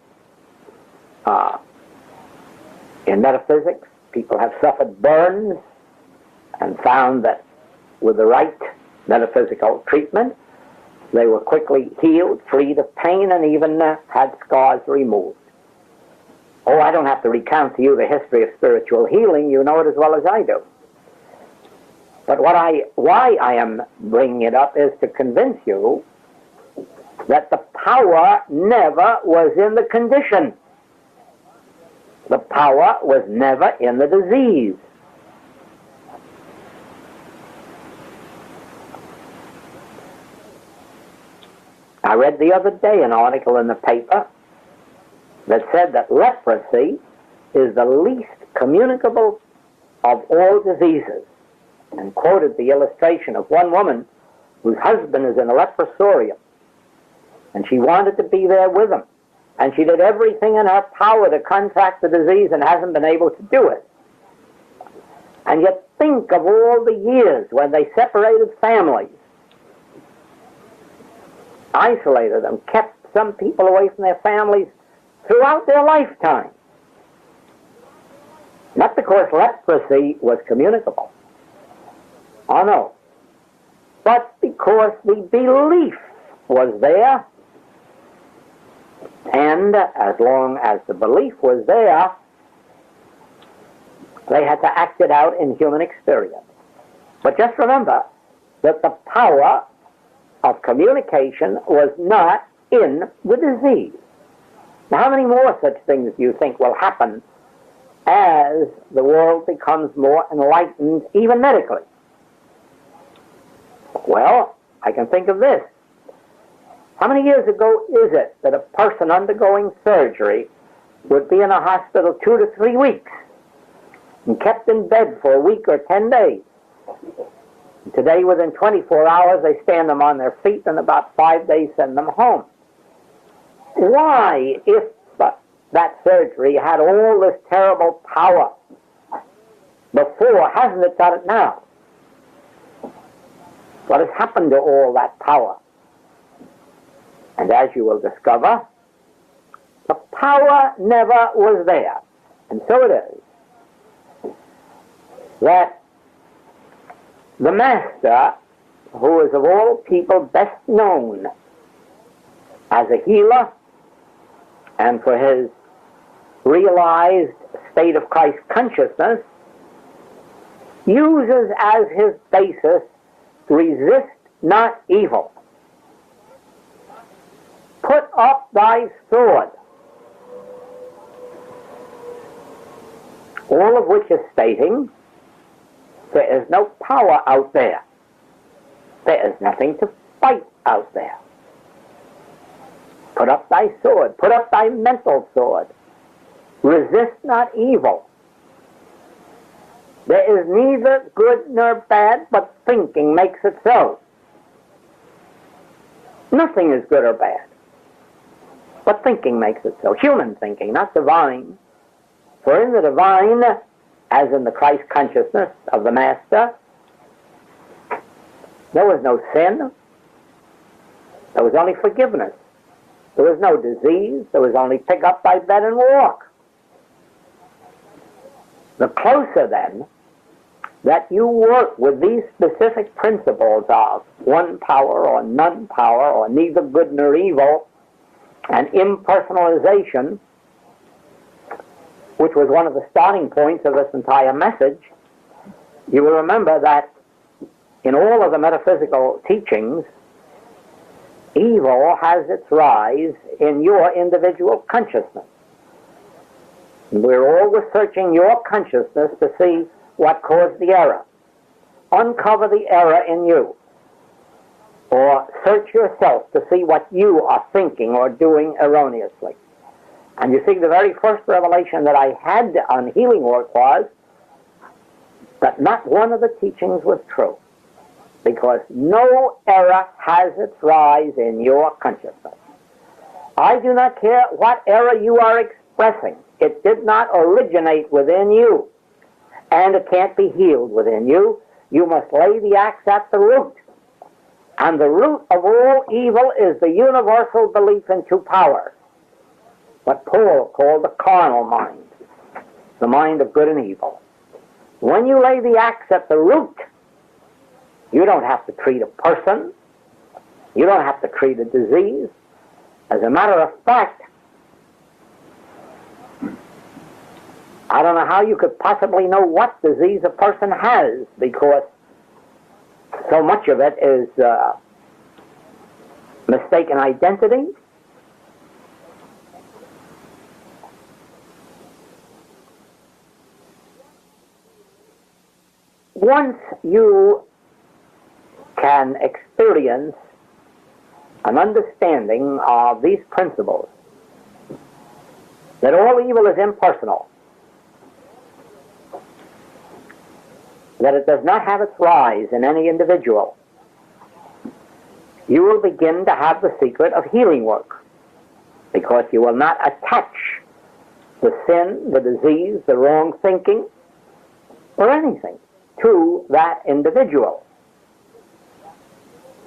in metaphysics, people have suffered burns and found that with the right metaphysical treatment, they were quickly healed, freed of pain, and even had scars removed. Oh, I don't have to recount to you the history of spiritual healing. You know it as well as I do. But why I am bringing it up is to convince you that the power never was in the condition. The power was never in the disease. I read the other day an article in the paper that said that leprosy is the least communicable of all diseases, and quoted the illustration of one woman whose husband is in a leprosarium, and she wanted to be there with him, and she did everything in her power to contract the disease and hasn't been able to do it. And yet think of all the years when they separated families, isolated them, kept some people away from their families throughout their lifetime. Not because leprosy was communicable. Oh no. But because the belief was there, and as long as the belief was there, they had to act it out in human experience. But just remember that the power of communication was not in the disease. Now, how many more such things do you think will happen as the world becomes more enlightened, even medically? Well, I can think of this. How many years ago is it that a person undergoing surgery would be in a hospital 2 to 3 weeks and kept in bed for a week or 10 days? And today, within 24 hours, they stand them on their feet, and about 5 days send them home. Why, if that surgery had all this terrible power before, hasn't it got it now? What has happened to all that power? And as you will discover, the power never was there. And so it is that the Master, who is of all people best known as a healer and for his realized state of Christ consciousness, uses as his basis, resist not evil. Put up thy sword. All of which is stating there is no power out there. There is nothing to fight out there. Put up thy sword. Put up thy mental sword. Resist not evil. There is neither good nor bad, but thinking makes it so. Nothing is good or bad, but thinking makes it so. Human thinking, not divine. For in the divine, as in the Christ consciousness of the Master, there was no sin. There was only forgiveness. There was no disease. There was only pick up thy bed and walk. The closer, then, that you work with these specific principles of one power or none power or neither good nor evil and impersonalization, which was one of the starting points of this entire message, you will remember that in all of the metaphysical teachings, evil has its rise in your individual consciousness. We're always searching your consciousness to see what caused the error. Uncover the error in you. Or search yourself to see what you are thinking or doing erroneously. And you see, the very first revelation that I had on healing work was that not one of the teachings was true, because no error has its rise in your consciousness. I do not care what error you are expressing. It did not originate within you, and it can't be healed within you. You must lay the axe at the root. And the root of all evil is the universal belief in two powers, what Paul called the carnal mind, the mind of good and evil. When you lay the axe at the root, you don't have to treat a person. You don't have to treat a disease. As a matter of fact, I don't know how you could possibly know what disease a person has, because so much of it is mistaken identity. Once you can experience an understanding of these principles, that all evil is impersonal, that it does not have its rise in any individual, you will begin to have the secret of healing work, because you will not attach the sin, the disease, the wrong thinking, or anything to that individual.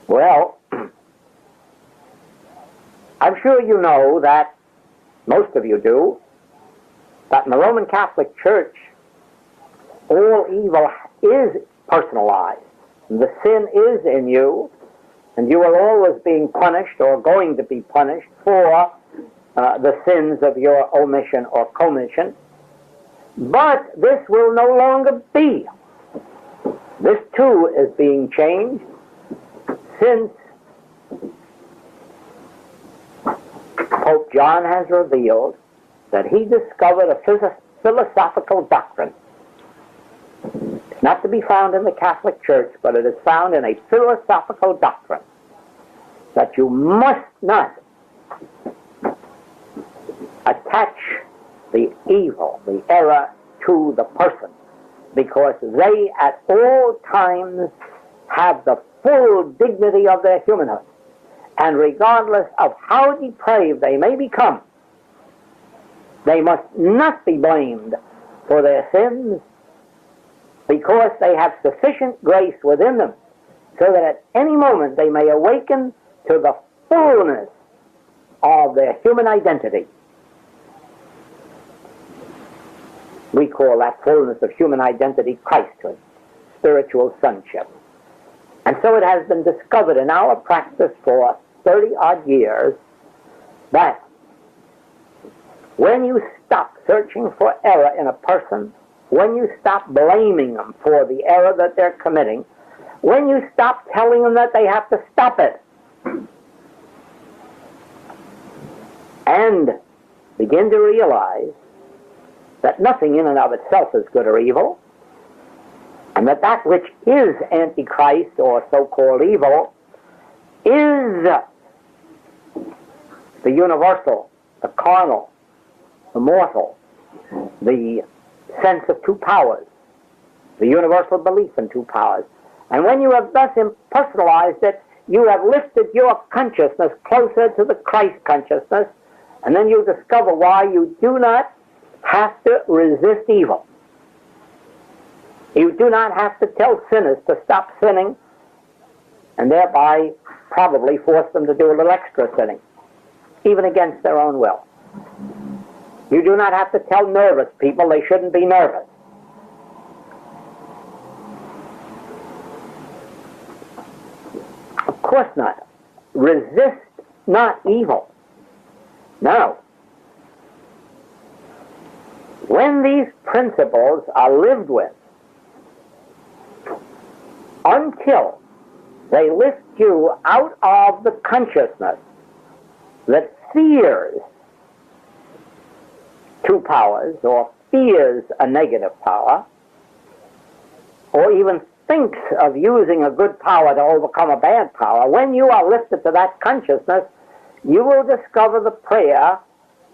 Well, I'm sure you know that, most of you do, that in the Roman Catholic Church, all evil is personalized. The sin is in you, and you are always being punished or going to be punished for the sins of your omission or commission. But this will no longer be. This too is being changed, since Pope John has revealed that he discovered a philosophical doctrine. It's not to be found in the Catholic Church, but it is found in a philosophical doctrine that you must not attach the evil, the error, to the person, because they at all times have the full dignity of their humanhood. And regardless of how depraved they may become, they must not be blamed for their sins, because they have sufficient grace within them so that at any moment they may awaken to the fullness of their human identity. We call that fullness of human identity Christhood, spiritual sonship. And so it has been discovered in our practice for 30-odd years that when you stop searching for error in a person, when you stop blaming them for the error that they're committing, when you stop telling them that they have to stop it, and begin to realize that nothing in and of itself is good or evil, and that that which is Antichrist or so-called evil is the universal, the carnal, the mortal, the sense of two powers, the universal belief in two powers. And when you have thus impersonalized it, you have lifted your consciousness closer to the Christ consciousness, and then you discover why you do not have to resist evil. You do not have to tell sinners to stop sinning, and thereby probably force them to do a little extra sinning, even against their own will. You do not have to tell nervous people they shouldn't be nervous. Of course not. Resist not evil. Now, When these principles are lived with, until they lift you out of the consciousness that fears two powers, or fears a negative power, or even thinks of using a good power to overcome a bad power, when you are lifted to that consciousness, you will discover the prayer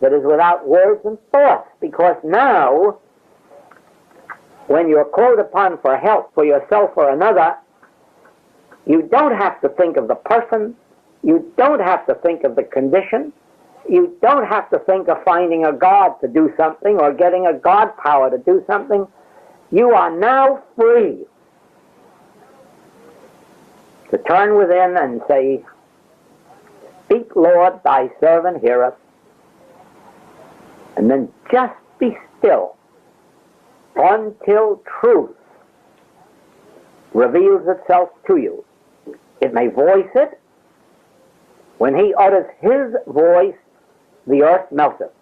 that is without words and thoughts, because now, when you're called upon for help for yourself or another, you don't have to think of the person, you don't have to think of the condition, you don't have to think of finding a God to do something or getting a God power to do something. You are now free to turn within and say, "Speak, Lord, thy servant heareth," and then just be still until truth reveals itself to you. It may voice it. When he utters his voice, the earth melteth.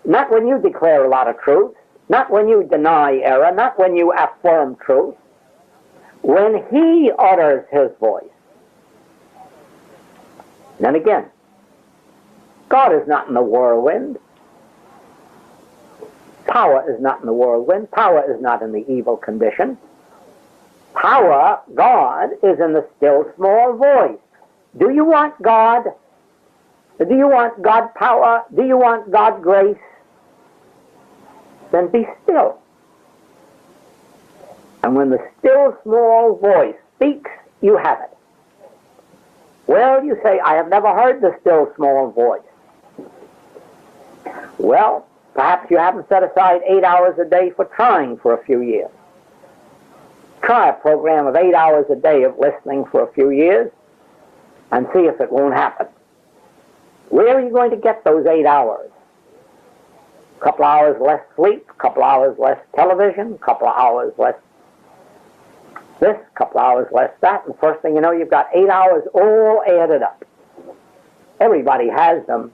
Not when you declare a lot of truth, not when you deny error, not when you affirm truth. When he utters his voice. Then again, God is not in the whirlwind. Power is not in the whirlwind. Power is not in the evil condition. Power, God, is in the still small voice. Do you want God? Do you want God power? Do you want God grace? Then be still. And when the still small voice speaks, you have it. Well, you say, "I have never heard the still small voice." Well, perhaps you haven't set aside 8 hours a day for trying for a few years. Try a program of 8 hours a day of listening for a few years and see if it won't happen. Where are you going to get those 8 hours? A couple hours less sleep, a couple hours less television, a couple of hours less this, a couple hours less that, and first thing you know, you've got 8 hours all added up. Everybody has them.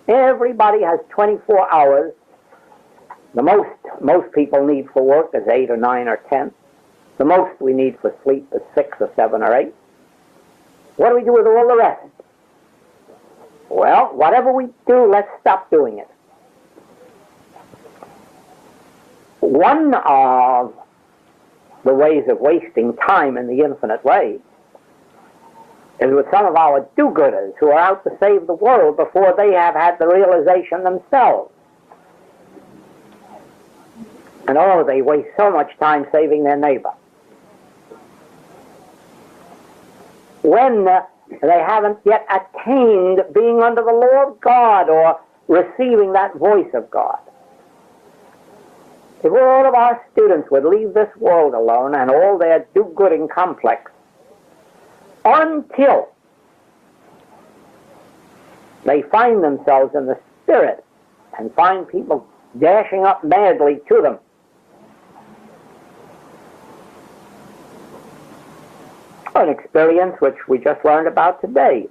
Everybody has 24 hours. The most people need for work is 8 or 9 or 10. The most we need for sleep is 6 or 7 or 8. What do we do with all the rest? Well, whatever we do, let's stop doing it. One of the ways of wasting time in the infinite way is with some of our do-gooders who are out to save the world before they have had the realization themselves. And oh, they waste so much time saving their neighbor. When they haven't yet attained being under the law of God or receiving that voice of God. If all of our students would leave this world alone and all their do-gooding complex until they find themselves in the spirit and find people dashing up madly to them, an experience which we just learned about today.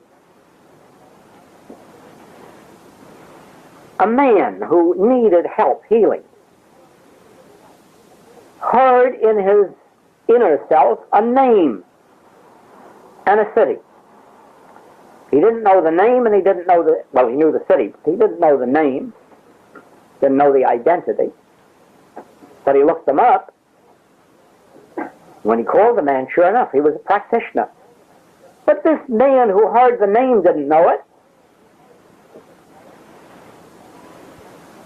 A man who needed help healing heard in his inner self a name and a city. He didn't know the name and he didn't know the, well, he knew the city, but he didn't know the name, didn't know the identity, but he looked them up. When he called the man, sure enough, he was a practitioner. But this man who heard the name didn't know it.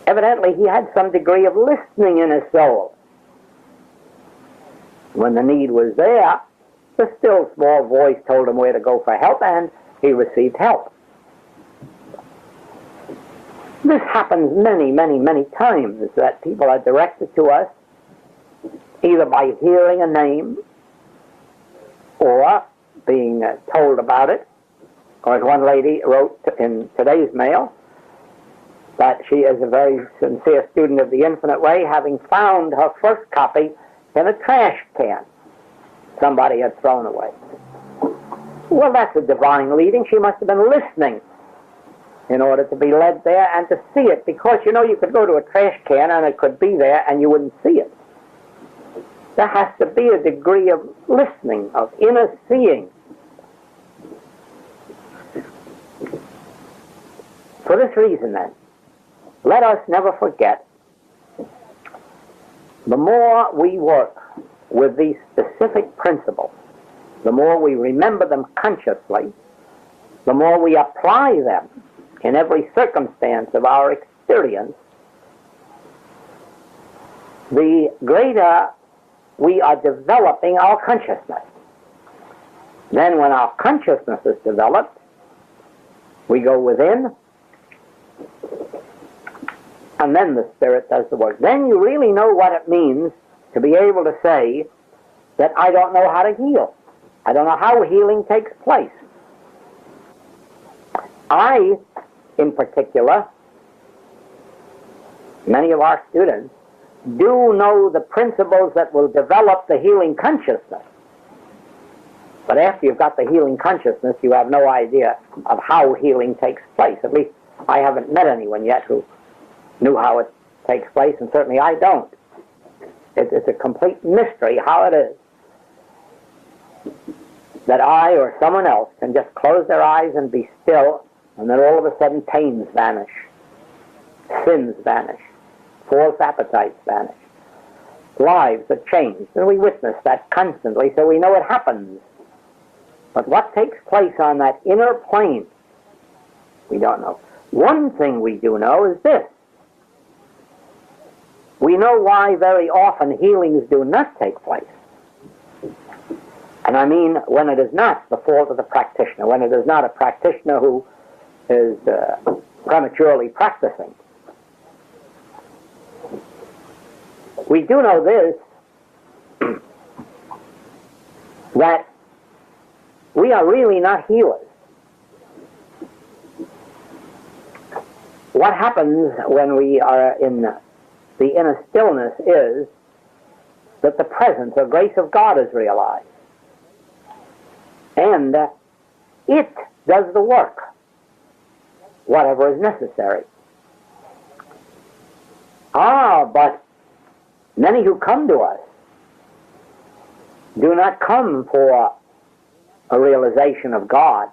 Evidently, he had some degree of listening in his soul. When the need was there, the still small voice told him where to go for help, and he received help. This happens many, many, many times, that people are directed to us either by hearing a name or being told about it. Or as one lady wrote in today's mail, that she is a very sincere student of the Infinite Way, having found her first copy in a trash can somebody had thrown away. Well, that's a divine leading. She must have been listening in order to be led there and to see it, because you know you could go to a trash can and it could be there and you wouldn't see it. There has to be a degree of listening, of inner seeing. For this reason then, let us never forget, the more we work with these specific principles, the more we remember them consciously, the more we apply them in every circumstance of our experience, the greater we are developing our consciousness. Then when our consciousness is developed, we go within, and then the Spirit does the work. Then you really know what it means to be able to say that I don't know how to heal. I don't know how healing takes place. I, in particular, many of our students, do know the principles that will develop the healing consciousness. But after you've got the healing consciousness, you have no idea of how healing takes place. At least I haven't met anyone yet who knew how it takes place, and certainly I don't. It's a complete mystery how it is that I or someone else can just close their eyes and be still, and then all of a sudden pains vanish, sins vanish, false appetites vanish, lives are changed, and we witness that constantly, so we know it happens. But what takes place on that inner plane, we don't know. One thing we do know is this: we know why very often healings do not take place. And I mean when it is not the fault of the practitioner, when it is not a practitioner who is prematurely practicing. We do know this, that we are really not healers. What happens when we are in the inner stillness is that the presence or grace of God is realized. And it does the work, whatever is necessary. But many who come to us do not come for a realization of God.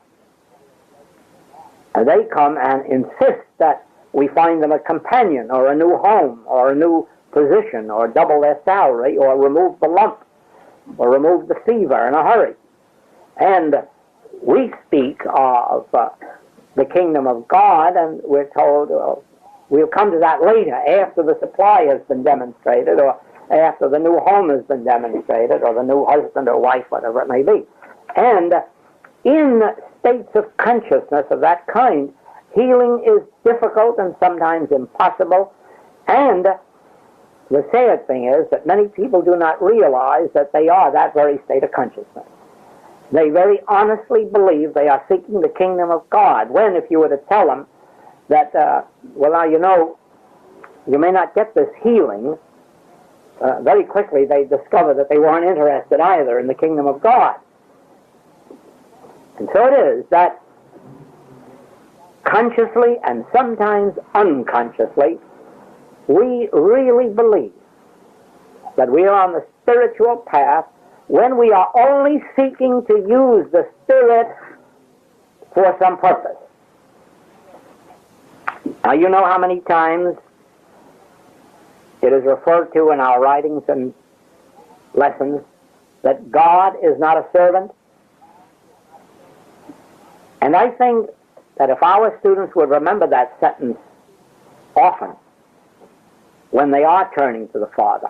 They come and insist that we find them a companion or a new home or a new position or double their salary or remove the lump or remove the fever in a hurry. And we speak of the kingdom of God, and we're told we'll come to that later, after the supply has been demonstrated, or after the new home has been demonstrated, or the new husband or wife, whatever it may be. And in states of consciousness of that kind, healing is difficult and sometimes impossible. And the sad thing is that many people do not realize that they are that very state of consciousness. They very honestly believe they are seeking the kingdom of God, when if you were to tell them that, well, now, you know, you may not get this healing, very quickly they discover that they weren't interested either in the kingdom of God. And so it is that consciously and sometimes unconsciously, we really believe that we are on the spiritual path when we are only seeking to use the Spirit for some purpose. Now, you know how many times it is referred to in our writings and lessons that God is not a servant. And I think that if our students would remember that sentence often when they are turning to the Father,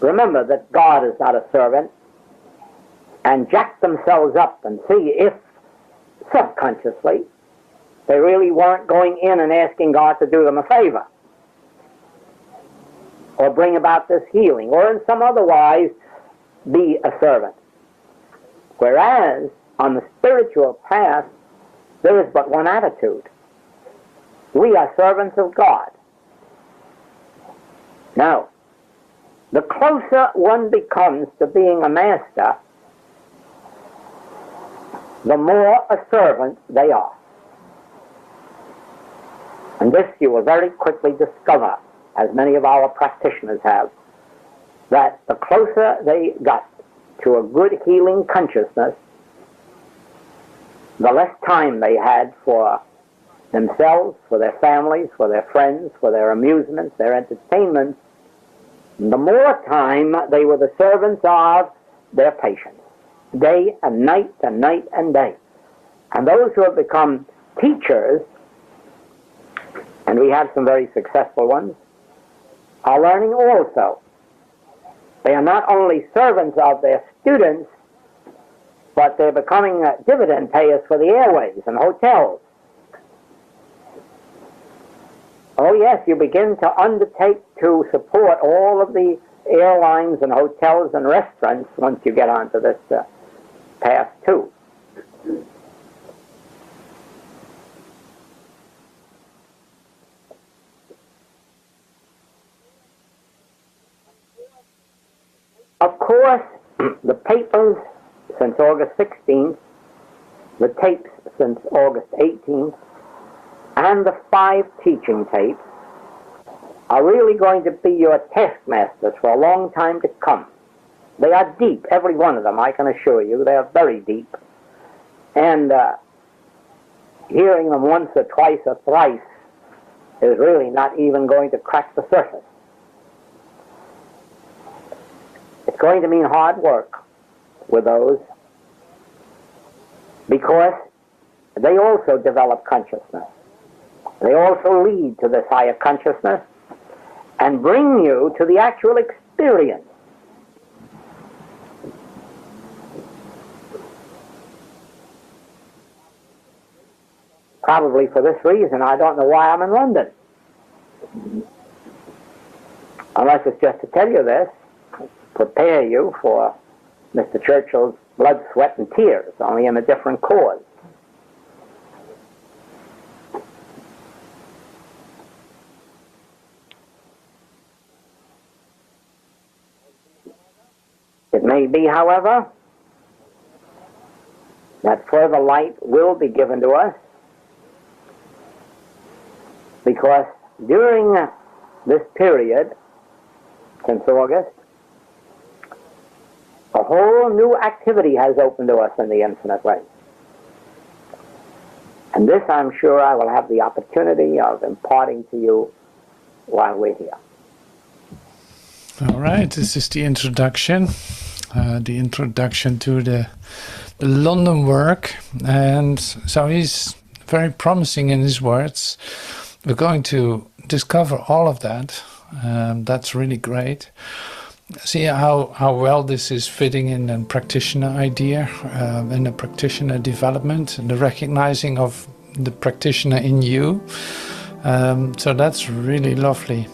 remember that God is not a servant, and jack themselves up and see if subconsciously they really weren't going in and asking God to do them a favor or bring about this healing or in some other wise be a servant. Whereas on the spiritual path there is but one attitude: we are servants of God. Now, the closer one becomes to being a master, the more a servant they are. And this you will very quickly discover, as many of our practitioners have, that the closer they got to a good healing consciousness, the less time they had for themselves, for their families, for their friends, for their amusements, their entertainments, the more time they were the servants of their patients, day and night and night and day. And those who have become teachers, and we have some very successful ones, are learning also. They are not only servants of their students, but they're becoming dividend payers for the airways and hotels. Oh yes, you begin to undertake to support all of the airlines and hotels and restaurants once you get onto this path too. Of course, the papers since August 16th, the tapes since August 18th, and the 5 teaching tapes are really going to be your taskmasters for a long time to come. They are deep, every one of them, I can assure you. They are very deep. And hearing them once or twice or thrice is really not even going to crack the surface. It's going to mean hard work with those, because they also develop consciousness. They also lead to this higher consciousness and bring you to the actual experience. Probably for this reason, I don't know why I'm in London. Unless it's just to tell you this, prepare you for Mr. Churchill's blood, sweat, and tears, only in a different cause. It may be, however, that further light will be given to us, because during this period, since August, a whole new activity has opened to us in the infinite way. And this, I'm sure, I will have the opportunity of imparting to you while we're here. All right, this is the introduction to the London work. And so he's very promising in his words. We're going to discover all of that. That's really great. See how well this is fitting in a practitioner idea, in a practitioner development, and the recognizing of the practitioner in you. So that's really lovely.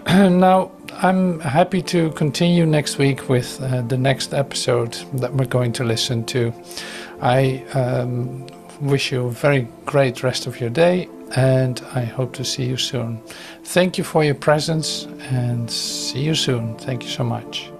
Now, I'm happy to continue next week with the next episode that we're going to listen to. I wish you a very great rest of your day, and I hope to see you soon. Thank you for your presence, and see you soon. Thank you so much.